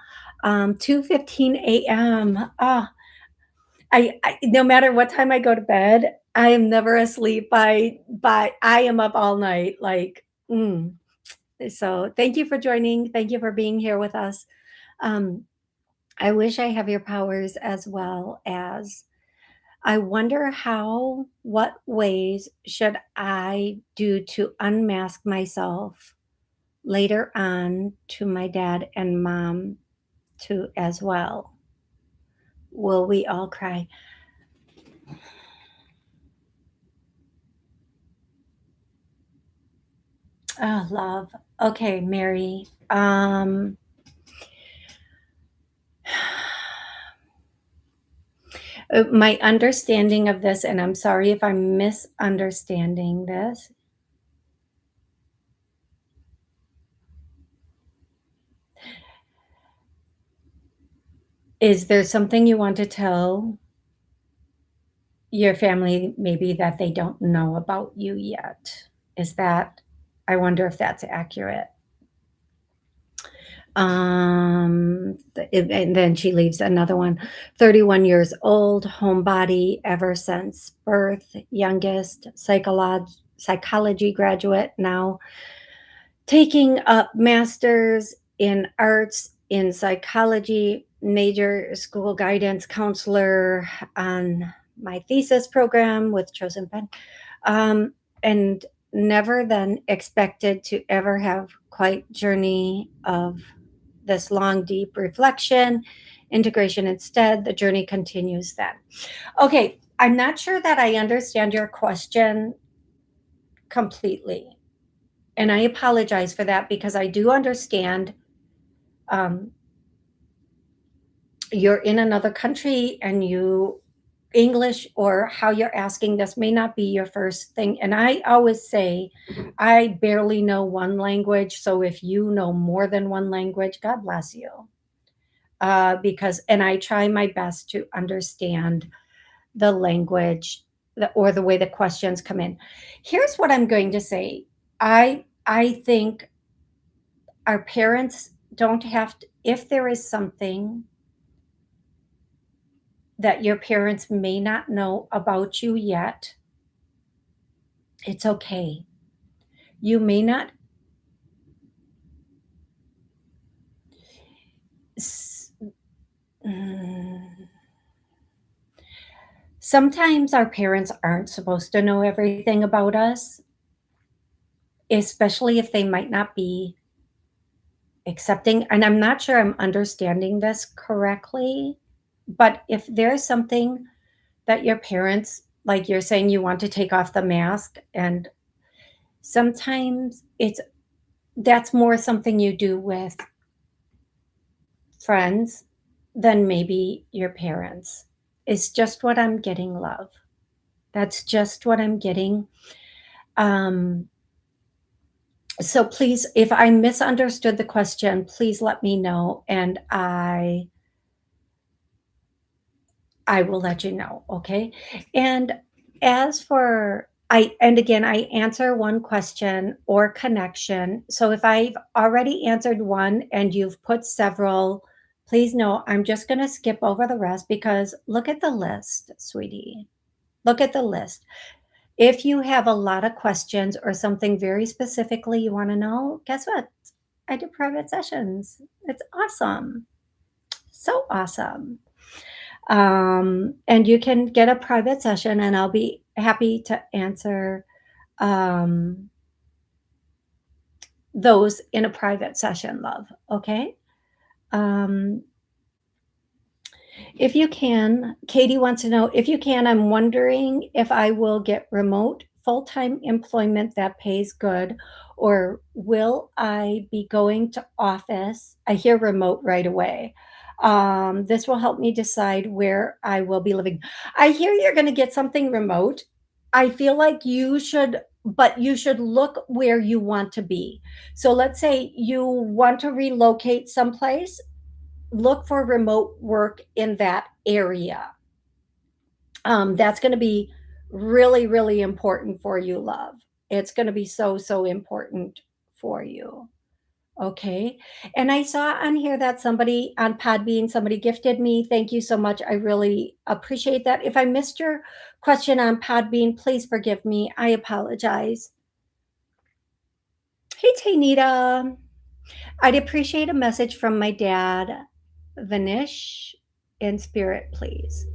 2:15 a.m. I no matter what time I go to bed, I am never asleep by I am up all night. Like, so thank you for joining. Thank you for being here with us. Um, I wish I have your powers as well as I wonder what ways should I do to unmask myself later on to my dad and mom too as well? Will we all cry? Oh, love. Okay, Mary. My understanding of this, and I'm sorry if I'm misunderstanding this, is there something you want to tell your family maybe that they don't know about you yet? Is that I wonder if that's accurate. And then she leaves another one. 31 years old, homebody ever since birth, youngest, psychology graduate, now taking up masters in arts in psychology, major school guidance counselor on my thesis program with chosen pen, and never then expected to ever have quite journey of this long deep reflection integration. Instead the journey continues then. Okay, I'm not sure that I understand your question completely, and I apologize for that because I do understand, um, you're in another country and you English or how you're asking this may not be your first thing. And I always say, I barely know one language. So if you know more than one language, God bless you. And I try my best to understand the language or the way the questions come in. Here's what I'm going to say. I think our parents don't have to, if there is something that your parents may not know about you yet, it's okay. You may not. s- mm, Sometimes our parents aren't supposed to know everything about us, especially if they might not be accepting. And I'm not sure I'm understanding this correctly, but if there's something that your parents, like you're saying, you want to take off the mask, and sometimes that's more something you do with friends than maybe your parents. It's just what I'm getting, love. That's just what I'm getting. Um, so please, if I misunderstood the question, please let me know, and I will let you know. Okay. And as for and again, I answer one question or connection. So if I've already answered one and you've put several, please know I'm just going to skip over the rest because look at the list, sweetie. Look at the list. If you have a lot of questions or something very specifically you want to know, guess what? I do private sessions. It's awesome. So awesome. And you can get a private session, and I'll be happy to answer um, those in a private session, love. Okay. Um, if you can, Katie wants to know if you can, I'm wondering if I will get remote full time employment that pays good, or will I be going to office? I hear remote right away. This will help me decide where I will be living. I hear you're going to get something remote. I feel like you should, but you should look where you want to be. So let's say you want to relocate someplace, look for remote work in that area. That's going to be really, really important for you, love. It's going to be so, so important for you. Okay. And I saw on here that somebody on Podbean, somebody gifted me. Thank you so much. I really appreciate that. If I missed your question on Podbean, please forgive me. I apologize. Hey, Taynita. I'd appreciate a message from my dad, Vanish, in spirit, please.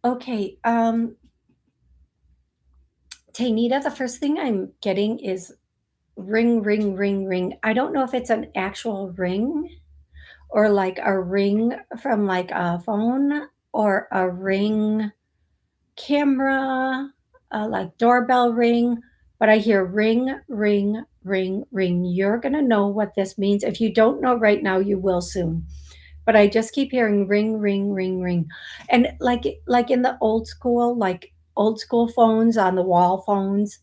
Okay, Taynita, the first thing I'm getting is ring, ring, ring, ring. I don't know if it's an actual ring or like a ring from like a phone or a ring camera, like doorbell ring, but I hear ring, ring, ring, ring. You're going to know what this means. If you don't know right now, you will soon. But I just keep hearing ring, ring, ring, ring. And like in the old school phones on the wall phones,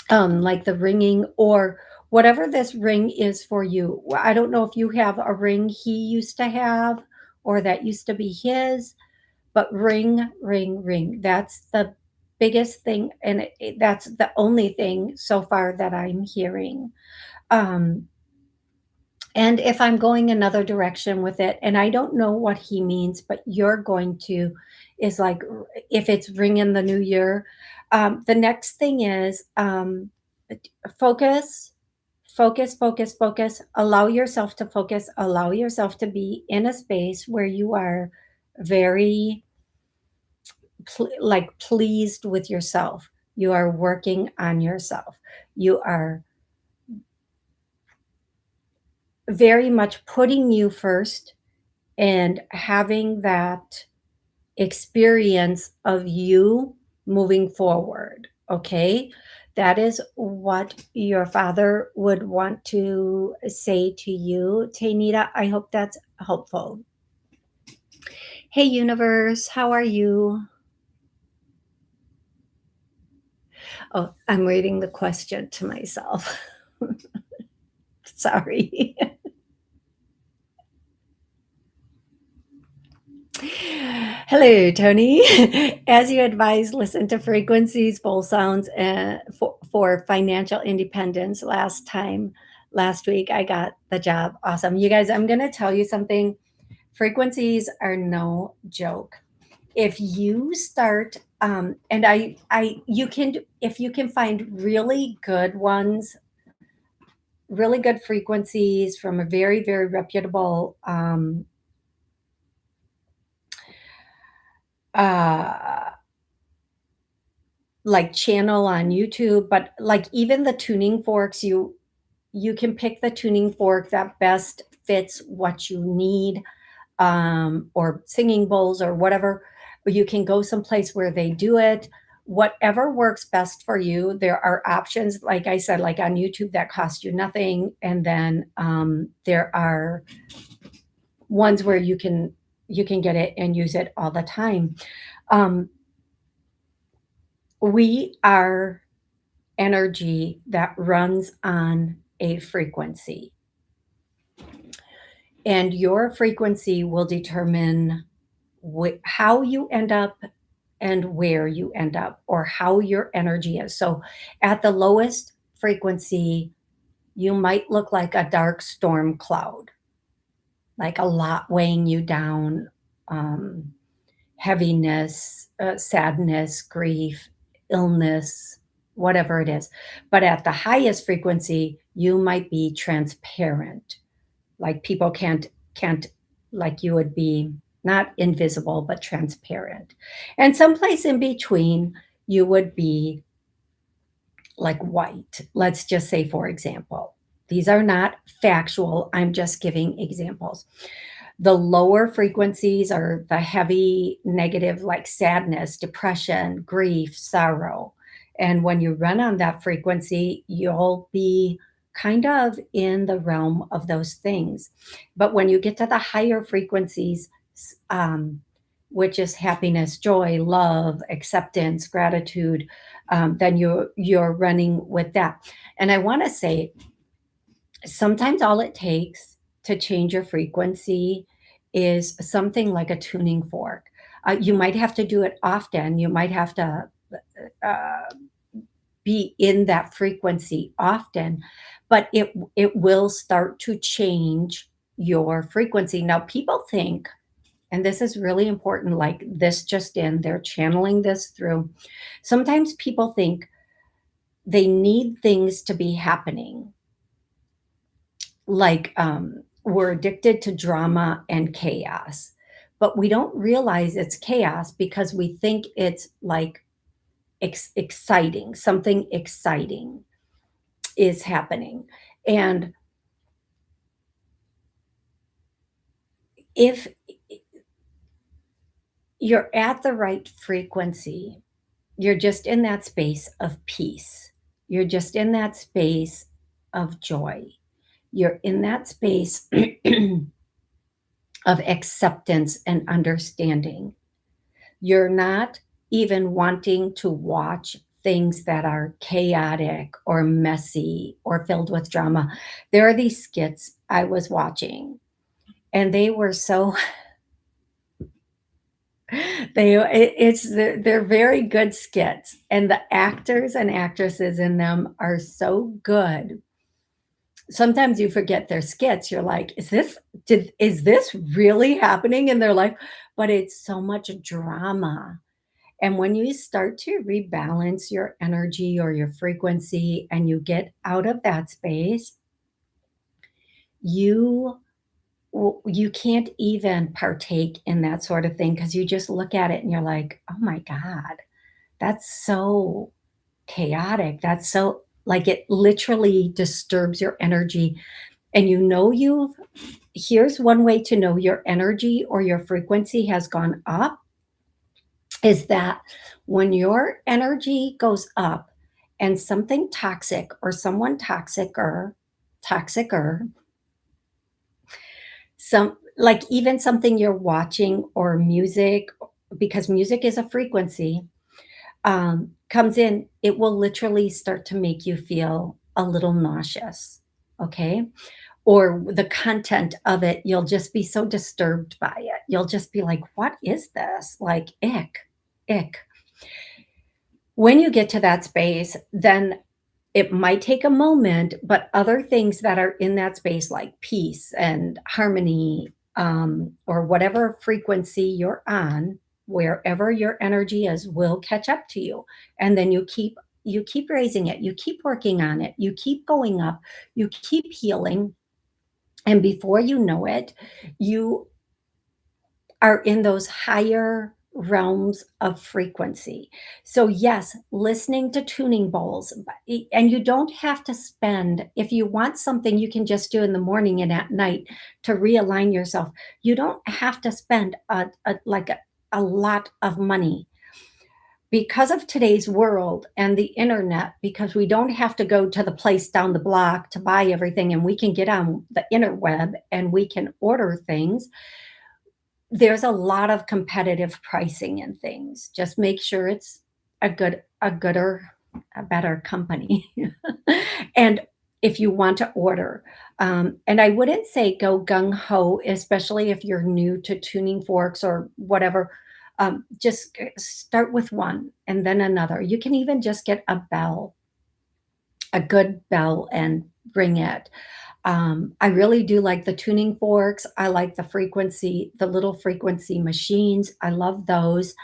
like the ringing or whatever this ring is for you. I don't know if you have a ring he used to have or that used to be his, but ring, ring, ring. That's the biggest thing. And that's the only thing so far that I'm hearing. Um, and if I'm going another direction with it, and I don't know what he means, but you're going to, is like if it's ring in the new year. The next thing is focus, focus, focus, focus. Allow yourself to focus. Allow yourself to be in a space where you are very like pleased with yourself. You are working on yourself. You are very much putting you first and having that experience of you moving forward. Okay. That is what your father would want to say to you, Taynita. I hope that's helpful. Hey, universe, how are you? Oh, I'm reading the question to myself. Sorry. Hello, Tony. As you advised, listen to frequencies, bowl sounds for financial independence. Last week, I got the job. Awesome. You guys, I'm going to tell you something. Frequencies are no joke. If you start, and you can, if you can find really good ones, really good frequencies from a very, very reputable uh, like channel on YouTube, but like even the tuning forks, you can pick the tuning fork that best fits what you need, or singing bowls or whatever. You can go someplace where they do it. Whatever works best for you. There are options, like I said, like on YouTube that cost you nothing, and then there are ones where you can get it and use it all the time. Um, we are energy that runs on a frequency. And your frequency will determine how you end up and where you end up, or how your energy is. So, at the lowest frequency, you might look like a dark storm cloud, like a lot weighing you down, um, heaviness, sadness, grief, illness, whatever it is. But at the highest frequency, you might be transparent, like people can't like you would be not invisible but transparent. And someplace in between, you would be like white. Let's just say, for example, these are not factual, I'm just giving examples. The lower frequencies are the heavy negative, like sadness, depression, grief, sorrow. And when you run on that frequency, you'll be kind of in the realm of those things. But when you get to the higher frequencies, um, which is happiness, joy, love, acceptance, gratitude, then you're running with that. And I want to say, sometimes all it takes to change your frequency is something like a tuning fork. You might have to do it often. You might have to uh, be in that frequency often, but it will start to change your frequency. Now, people think, and this is really important, like this just in, they're channeling this through. Sometimes people think they need things to be happening, like we're addicted to drama and chaos, but we don't realize it's chaos because we think it's like exciting, something exciting is happening. And if you're at the right frequency, you're just in that space of peace, you're just in that space of joy, you're in that space of acceptance and understanding. You're not even wanting to watch things that are chaotic or messy or filled with drama. There are these skits I was watching, and they were so they're very good skits, and the actors and actresses in them are so good. Sometimes you forget their skits. You're like, is this really happening in their life? But it's so much drama. And when you start to rebalance your energy or your frequency and you get out of that space, you you can't even partake in that sort of thing because you just look at it and you're like, "Oh my god, that's so chaotic. That's so like it literally disturbs your energy." And you know you've here's one way to know your energy or your frequency has gone up is that when your energy goes up and something toxic or someone toxicer, some like even something you're watching or music, because music is a frequency, comes in, it will literally start to make you feel a little nauseous. Okay. Or the content of it, you'll just be so disturbed by it. You'll just be like, what is this? Like, ick, ick. When you get to that space, then it might take a moment, but other things that are in that space, like peace and harmony, or whatever frequency you're on, wherever your energy is, will catch up to you. And then you keep raising it, you keep working on it, you keep going up, you keep healing. And before you know it, you are in those higher realms of frequency. So, yes, listening to tuning bowls, and you don't have to spend, if you want something you can just do in the morning and at night to realign yourself. You don't have to spend a lot of money because of today's world and the internet, because we don't have to go to the place down the block to buy everything, and we can get on the interweb and we can order things. There's a lot of competitive pricing in things. Just make sure it's a gooder. a better company. And if you want to order, and I wouldn't say go gung ho, especially if you're new to tuning forks or whatever. Just start with one and then another. You can even just get a bell, a good bell, and bring it. I really do like the tuning forks. I like the little frequency machines. I love those.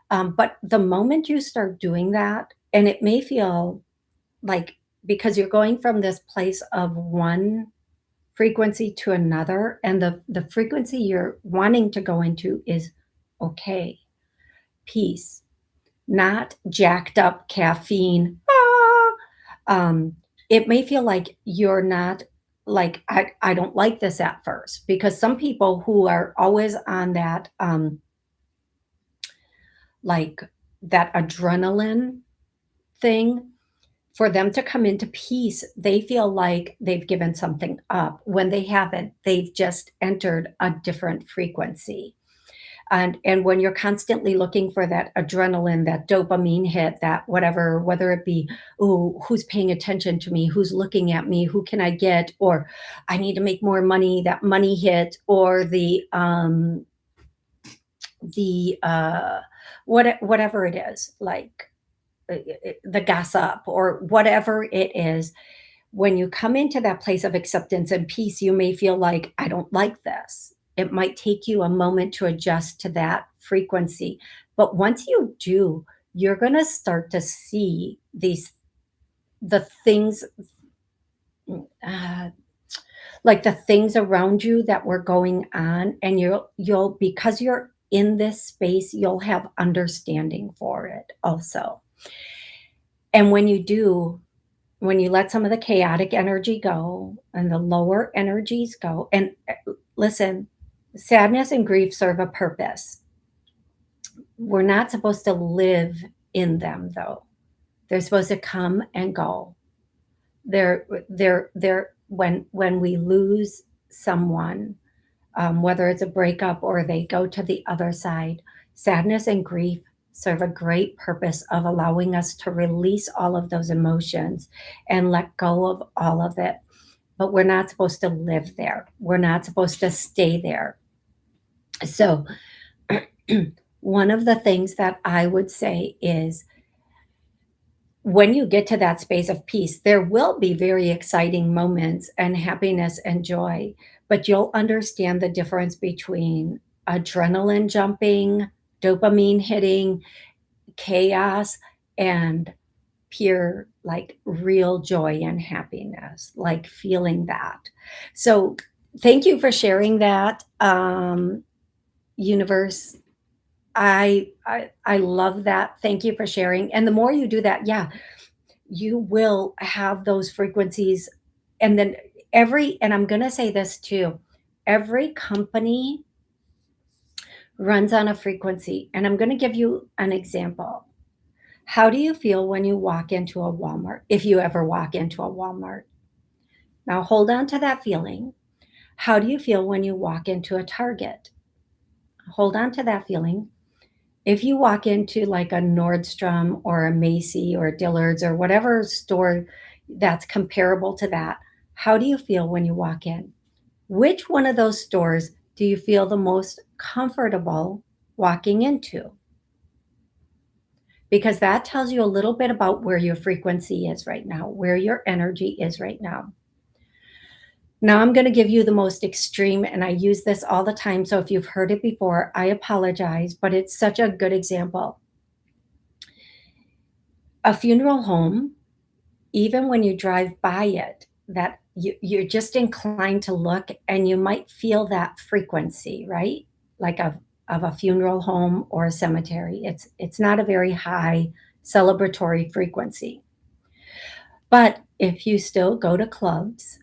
But the moment you start doing that, and it may feel like because you're going from this place of one frequency to another, and the frequency you're wanting to go into is okay, peace, not jacked up caffeine. It may feel like you're not like I don't like this at first because some people who are always on that like that adrenaline thing, for them to come into peace, they feel like they've given something up when they haven't. They've just entered a different frequency. And when you're constantly looking for that adrenaline, that dopamine hit, that whatever, whether it be, oh, who's paying attention to me, who's looking at me, who can I get, or I need to make more money, that money hit, or the whatever it is, like the gossip or whatever it is, when you come into that place of acceptance and peace, you may feel like, I don't like this. It might take you a moment to adjust to that frequency. But once you do, you're going to start to see the things, uh, like the things around you that were going on. And because you're in this space, you'll have understanding for it also. And when you do, when you let some of the chaotic energy go and the lower energies go, and listen, sadness and grief serve a purpose. We're not supposed to live in them though. They're supposed to come and go. They're when we lose someone, whether it's a breakup or they go to the other side, sadness and grief serve a great purpose of allowing us to release all of those emotions and let go of all of it. But we're not supposed to live there. We're not supposed to stay there. So, one of the things that I would say is when you get to that space of peace, there will be very exciting moments and happiness and joy, but you'll understand the difference between adrenaline jumping, dopamine hitting, chaos, and pure, like real joy and happiness, like feeling that. So, thank you for sharing that, universe. I love that. Thank you for sharing. And the more you do that, yeah, you will have those frequencies. And then and I'm going to say this too, every company runs on a frequency. And I'm going to give you an example. How do you feel when you walk into a Walmart, if you ever walk into a Walmart? Now hold on to that feeling. How do you feel when you walk into a Target? Hold on to that feeling. If you walk into like a Nordstrom or a Macy or Dillard's or whatever store that's comparable to that, how do you feel when you walk in? Which one of those stores do you feel the most comfortable walking into? Because that tells you a little bit about where your frequency is right now, where your energy is right now. Now, I'm going to give you the most extreme, and I use this all the time. So if you've heard it before, I apologize, but it's such a good example. A funeral home, even when you drive by it, that you're just inclined to look and you might feel that frequency, right? Like of a funeral home or a cemetery. It's not a very high celebratory frequency. But if you still go to clubs,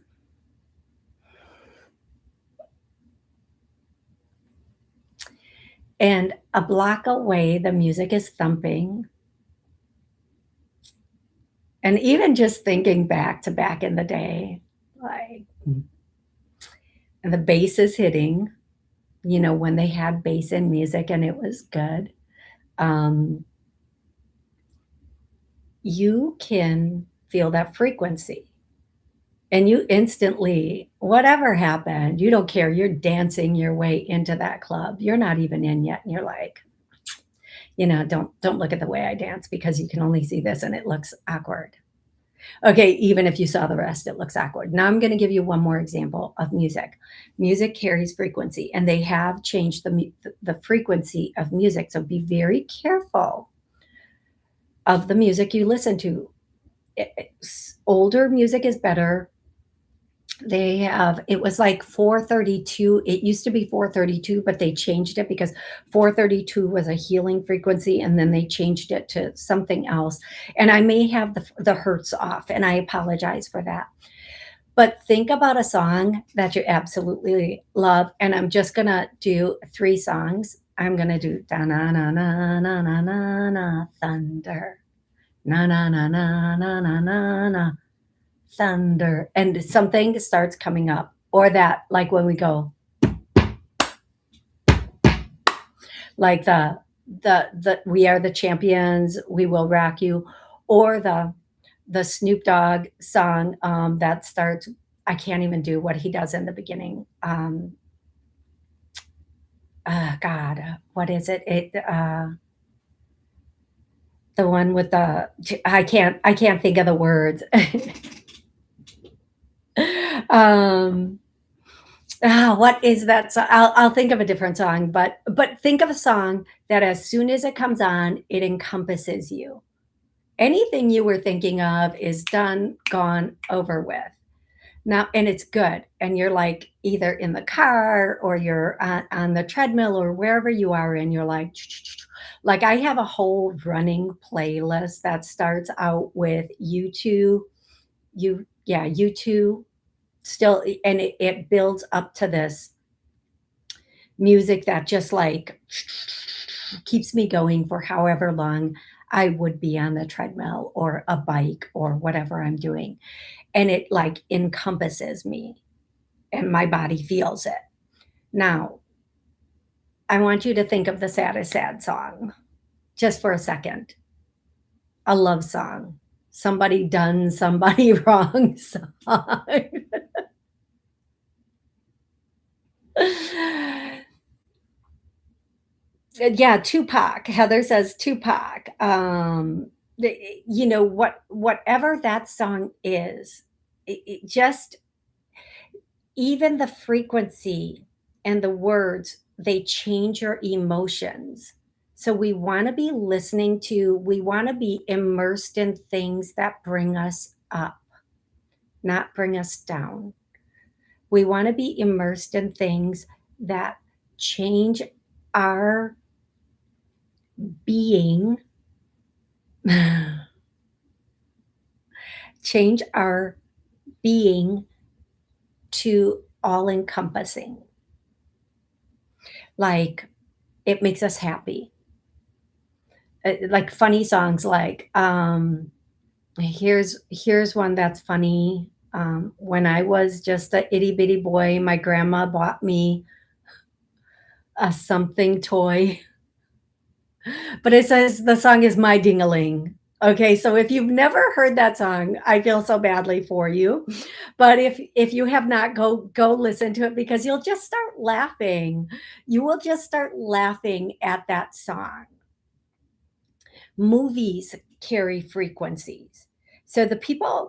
and a block away the music is thumping, and even just thinking back to back in the day, like, and the bass is hitting, when they had bass in music and it was good. Um, you can feel that frequency and you instantly, whatever happened, you don't care. You're dancing your way into that club. You're not even in yet. And you're like, don't look at the way I dance because you can only see this and it looks awkward. Okay, even if you saw the rest, it looks awkward. Now I'm going to give you one more example of music. Music carries frequency, and they have changed the frequency of music. So be very careful of the music you listen to. Older music is better. They have it was like 432. It used to be 432, but they changed it because 432 was a healing frequency, and then they changed it to something else. And I may have the hertz off, and I apologize for that. But think about a song that you absolutely love, and I'm just gonna do 3 songs. I'm gonna do da na na na na na na na thunder, na na na na na na na na thunder, and something starts coming up, or that, like when we go, like the "We Are the Champions, We Will Rock You," or the Snoop Dogg song, that starts I can't even do what he does in the beginning. God, what is it? The one with the I can't think of the words. um, what is that song? I'll think of a different song, but think of a song that as soon as it comes on, it encompasses you. Anything you were thinking of is done, gone, over with. Now, and it's good. And you're like either in the car or you're on the treadmill or wherever you are, and you're like I have a whole running playlist that starts out with U2, yeah, U2 still, and it builds up to this music that just like keeps me going for however long I would be on the treadmill or a bike or whatever I'm doing. And it like encompasses me and my body feels it. Now, I want you to think of the saddest sad song just for a second. A love song. Somebody done somebody wrong song. Yeah, Tupac. Heather says Tupac. Whatever that song is, it just even the frequency and the words, they change your emotions. So we want to be immersed in things that bring us up, not bring us down. We want to be immersed in things that change our being, change our being to all encompassing. Like it makes us happy. Like funny songs like here's one that's funny. When I was just a itty bitty boy, my grandma bought me a something toy. But it says the song is My Ding-a-ling. Okay, so if you've never heard that song, I feel so badly for you. But if you have not, go listen to it because you'll just start laughing. You will just start laughing at that song. Movies carry frequencies. So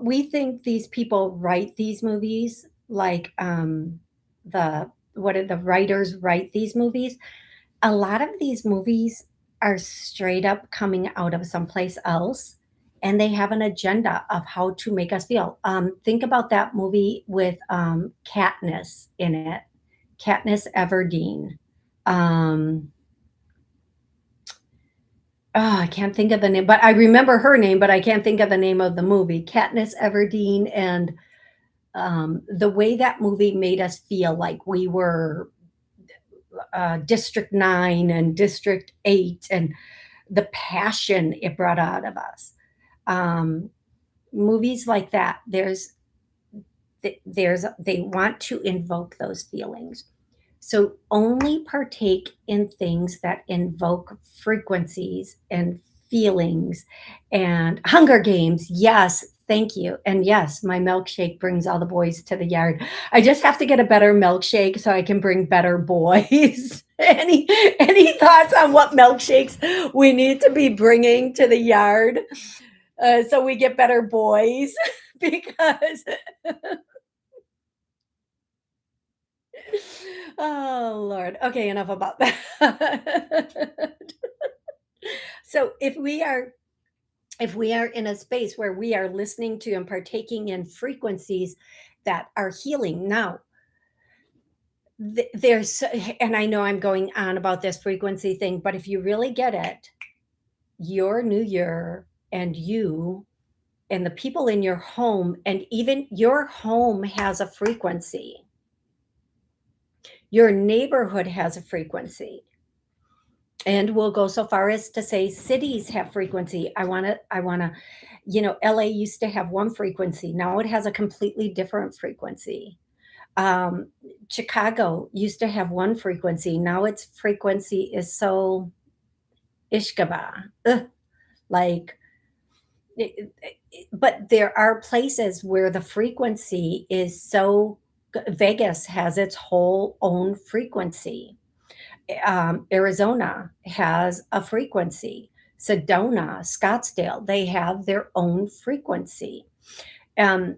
we think these people write these movies like what are the writers write these movies. A lot of these movies are straight up coming out of someplace else, and they have an agenda of how to make us feel. Think about that movie with Katniss in it, Katniss Everdeen. Um, I can't think of the name, but I remember her name, but I can't think of the name of the movie. Katniss Everdeen, and the way that movie made us feel like we were District 9 and District 8, and the passion it brought out of us. Um, Movies like that, they want to invoke those feelings. So only partake in things that invoke frequencies and feelings and Hunger Games. Yes, thank you. And yes, my milkshake brings all the boys to the yard. I just have to get a better milkshake so I can bring better boys. Any thoughts on what milkshakes we need to be bringing to the yard so we get better boys? Because oh Lord. Okay, enough about that. So if we are in a space where we are listening to and partaking in frequencies that are healing now, there's, and I know I'm going on about this frequency thing, but if you really get it, your new year and you and the people in your home, and even your home has a frequency, your neighborhood has a frequency. And we'll go so far as to say cities have frequency. I want to, LA used to have one frequency. Now it has a completely different frequency. Um, Chicago used to have one frequency. Now its frequency is so ishkaba. Ugh, like, but there are places where the frequency is so, Vegas has its whole own frequency. Arizona has a frequency. Sedona, Scottsdale, they have their own frequency. Um,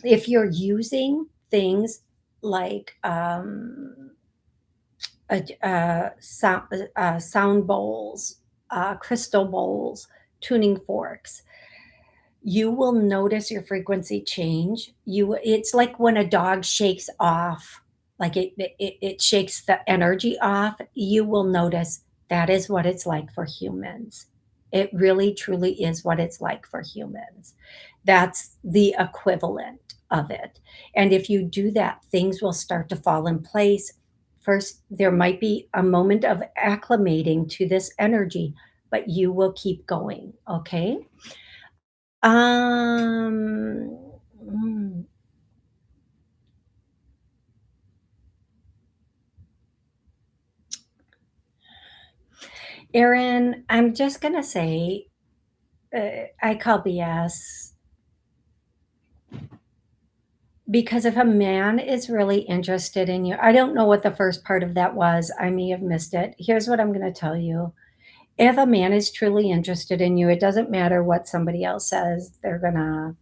if you're using things like sound bowls, crystal bowls, tuning forks, you will notice your frequency change. It's like when a dog shakes off, like it shakes the energy off. You will notice that is what it's like for humans. It really truly is what it's like for humans. That's the equivalent of it. And if you do that, things will start to fall in place. First, there might be a moment of acclimating to this energy, but you will keep going. Okay. Um, mm, Erin, I'm just gonna say, I call BS because if a man is really interested in you, I don't know what the first part of that was. I may have missed it. Here's what I'm gonna tell you. If a man is truly interested in you, it doesn't matter what somebody else says. They're gonna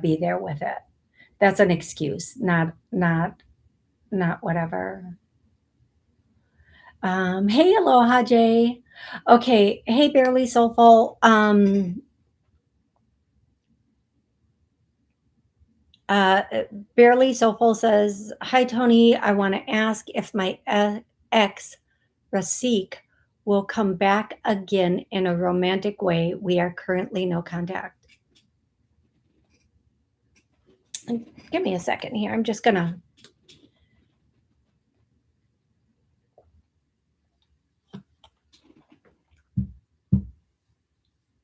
be there with it. That's an excuse, not whatever. Hey, aloha, Jay. Okay, hey, barely soulful. Uh, Barely soulful says, "Hi, Tony. I want to ask if my ex, Rasik, will come back again in a romantic way. We are currently no contact." Give me a second here. I'm just gonna.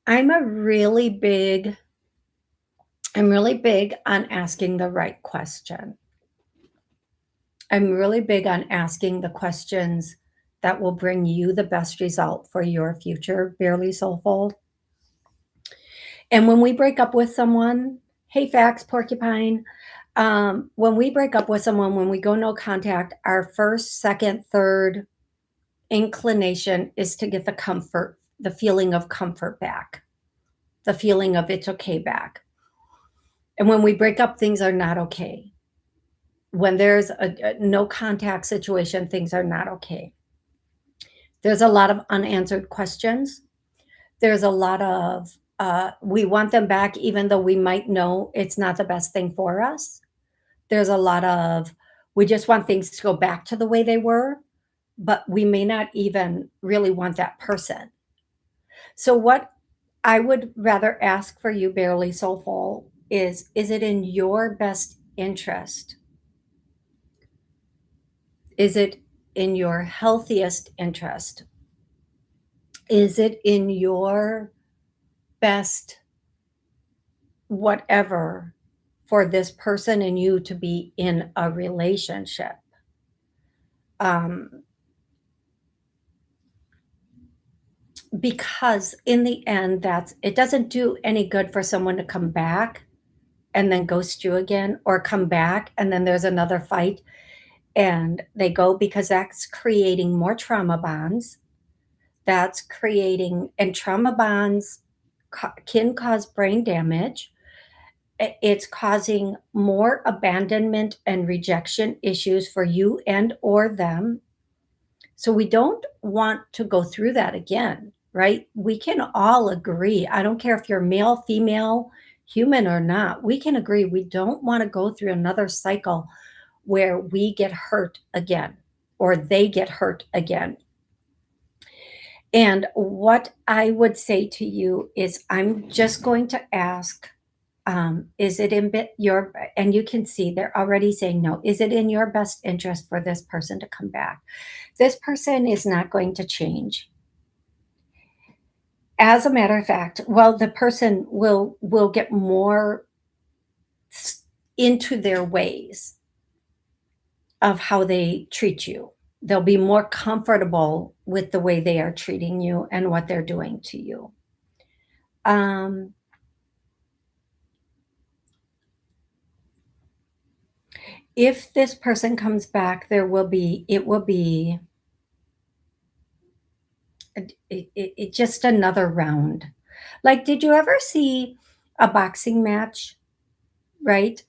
I'm a really big. I'm really big on asking the right question. I'm really big on asking the questions that will bring you the best result for your future, barely soulful. And when we break up with someone, hey, facts, porcupine, when we break up with someone, when we go no contact, our first, second, third inclination is to get the comfort, the feeling of comfort back, the feeling of it's okay back. And when we break up, things are not okay. When there's a no contact situation, things are not okay. There's a lot of unanswered questions. There's a lot of, we want them back, even though we might know it's not the best thing for us. There's a lot of, we just want things to go back to the way they were, but we may not even really want that person. So, what I would rather ask for you, barely soulful, is it in your best interest? Is it in your healthiest interest? Is it in your best whatever for this person and you to be in a relationship? Um, because in the end, that's it doesn't do any good for someone to come back and then ghost you again, or come back and then there's another fight and they go, because that's creating more trauma bonds. That's creating, and trauma bonds can cause brain damage. It's causing more abandonment and rejection issues for you and or them. So we don't want to go through that again, right? We can all agree. I don't care if you're male, female, human or not. We can agree we don't want to go through another cycle where we get hurt again or they get hurt again. And what I would say to you is, I'm just going to ask, is it in your, and you can see they're already saying no, is it in your best interest for this person to come back? This person is not going to change. As a matter of fact, well, the person will get more into their ways of how they treat you. They'll be more comfortable with the way they are treating you and what they're doing to you. Um, if this person comes back, it will be just another round. Like, did you ever see a boxing match, right?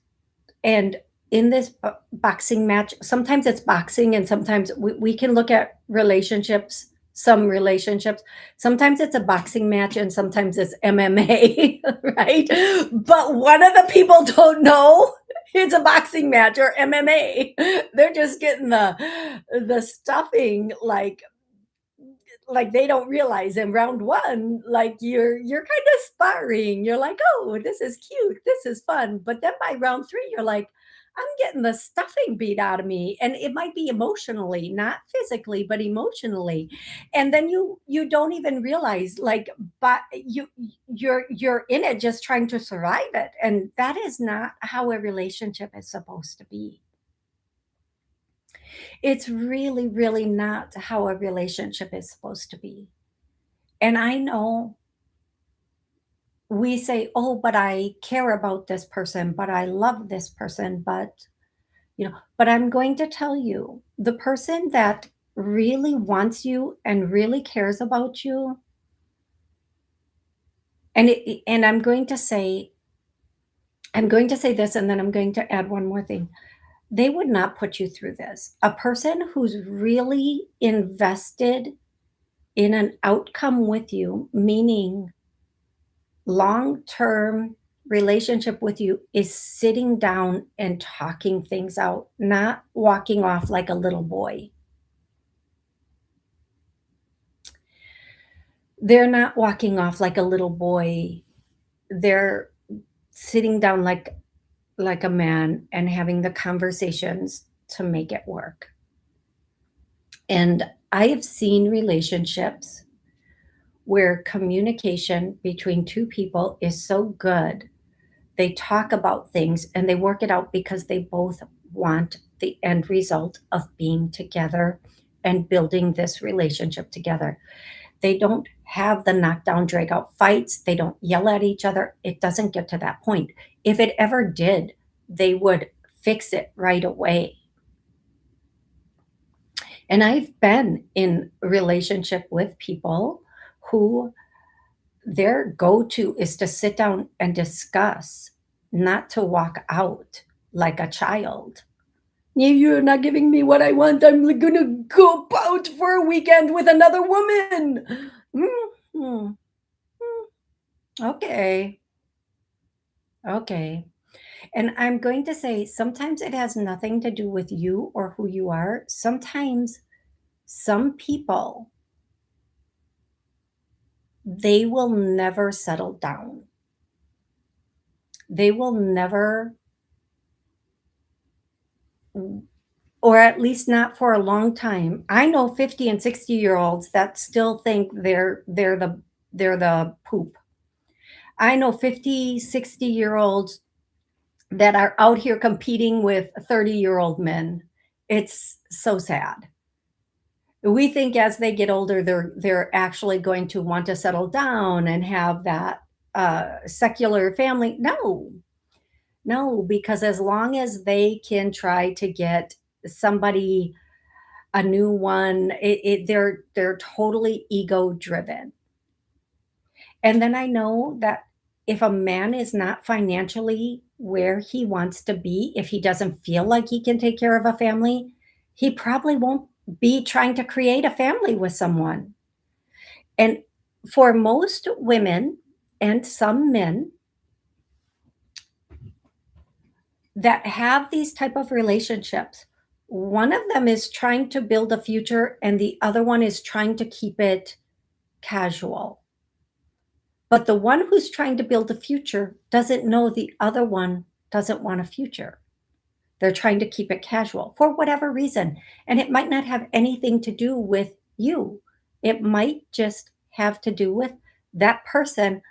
And in this boxing match, sometimes it's boxing and sometimes we can look at relationships, some relationships. Sometimes it's a boxing match and sometimes it's MMA, right? But one of the people don't know it's a boxing match or MMA. They're just getting the stuffing, like they don't realize in round one, like you're kind of sparring. You're like, oh, this is cute, this is fun. But then by round three, you're like, I'm getting the stuffing beat out of me. And it might be emotionally, not physically, but emotionally. And then you don't even realize, like, but you're in it just trying to survive it. And that is not how a relationship is supposed to be. It's really, really not how a relationship is supposed to be. And I know we say, oh, but I care about this person, but I love this person, but I'm going to tell you, the person that really wants you and really cares about you, and I'm going to say this, and then I'm going to add one more thing. They would not put you through this. A person who's really invested in an outcome with you, meaning long-term relationship with you, is sitting down and talking things out, not walking off like a little boy. They're not walking off like a little boy. They're sitting down like a man and having the conversations to make it work. And I have seen relationships where communication between two people is so good. They talk about things and they work it out because they both want the end result of being together and building this relationship together. They don't have the knockdown, drag out fights. They don't yell at each other. It doesn't get to that point. If it ever did, they would fix it right away. And I've been in a relationship with people who their go-to is to sit down and discuss, not to walk out like a child. You're not giving me what I want. I'm gonna go out for a weekend with another woman. Mhm. Okay. Okay. And I'm going to say sometimes it has nothing to do with you or who you are. Sometimes some people, they will never settle down. They will never, or at least not for a long time. I know 50 and 60-year-olds that still think they're the poop. I know 50, 60-year-olds that are out here competing with 30-year-old men. It's so sad. We think as they get older, they're actually going to want to settle down and have that, secular family. No, no, because as long as they can try to get somebody a new one, they're totally ego driven. And then I know that if a man is not financially where he wants to be, if he doesn't feel like he can take care of a family, he probably won't be trying to create a family with someone. And for most women and some men that have these type of relationships, one of them is trying to build a future and the other one is trying to keep it casual. But the one who's trying to build a future doesn't know the other one doesn't want a future. They're trying to keep it casual for whatever reason. And it might not have anything to do with you. It might just have to do with that person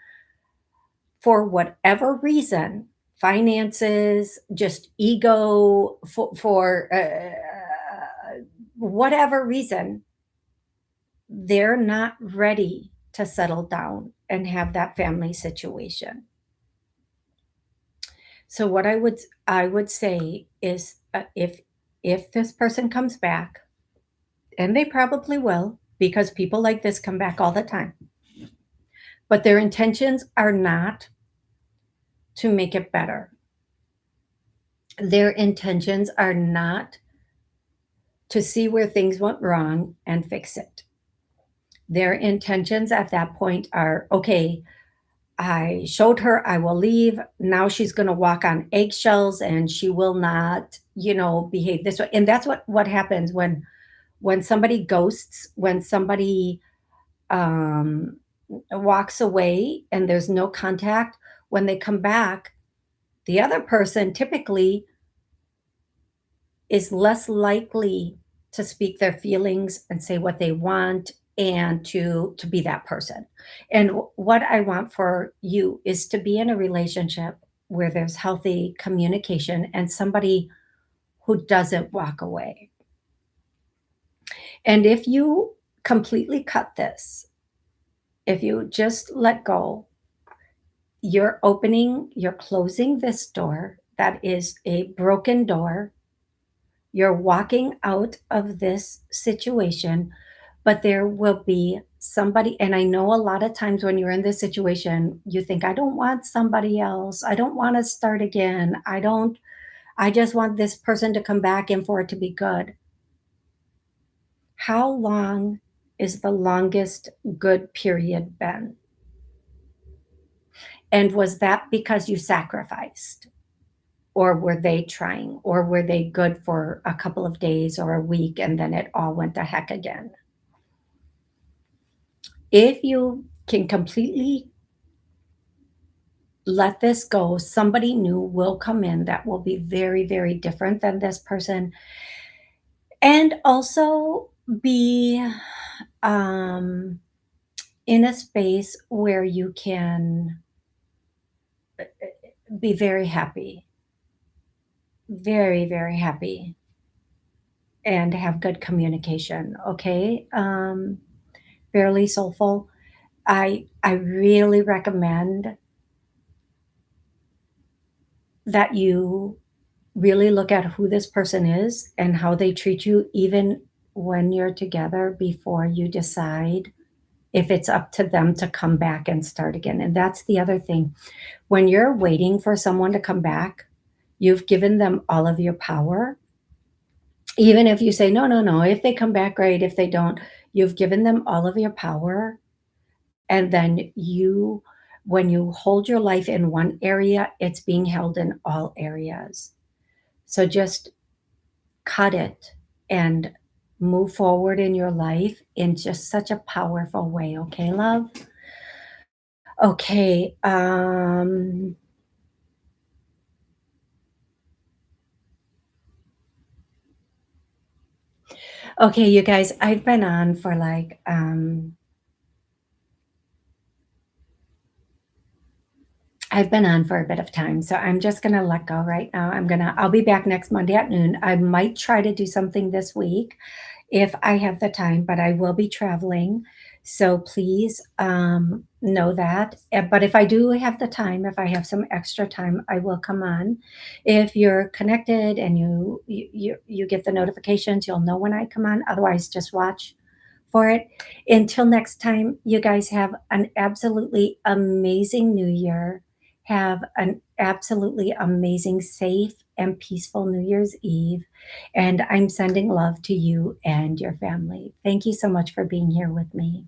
for whatever reason, finances, just ego, for whatever reason, they're not ready to settle down and have that family situation. So what I would say is, if this person comes back, and they probably will, because people like this come back all the time, but their intentions are not to make it better. Their intentions are not to see where things went wrong and fix it. Their intentions at that point are, okay, I showed her I will leave. Now she's going to walk on eggshells and she will not, behave this way. And that's what happens when somebody ghosts, when somebody um walks away and there's no contact, when they come back, the other person typically is less likely to speak their feelings and say what they want and to be that person. And what I want for you is to be in a relationship where there's healthy communication and somebody who doesn't walk away. And if you completely cut this, if you just let go, you're closing this door that is a broken door. You're walking out of this situation, but there will be somebody. And I know a lot of times when you're in this situation, you think, I don't want somebody else. I don't want to start again. I just want this person to come back and for it to be good. How long is the longest good period been? And was that because you sacrificed? Or were they trying? Or were they good for a couple of days or a week and then it all went to heck again? If you can completely let this go, somebody new will come in that will be very, very different than this person and also be um, in a space where you can be very happy, very, very happy, and have good communication. Okay. Fairly soulful. I really recommend that you really look at who this person is and how they treat you, even when you're together, before you decide if it's up to them to come back and start again. And that's the other thing. When you're waiting for someone to come back, you've given them all of your power. Even if you say, no, no, no, if they come back, great. If they don't, you've given them all of your power. And then when you hold your life in one area, it's being held in all areas. So just cut it and move forward in your life in just such a powerful way. Okay, love? Okay. Okay, you guys, I've been on for a bit of time, so I'm just gonna let go right now. I'll be back next Monday at noon. I might try to do something this week. if I have the time, but I will be traveling. So please know that. But if I do have the time, if I have some extra time, I will come on. If you're connected and you get the notifications, you'll know when I come on. Otherwise, just watch for it. Until next time, you guys have an absolutely amazing new year. Have an absolutely amazing, safe, and peaceful New Year's Eve. And I'm sending love to you and your family. Thank you so much for being here with me.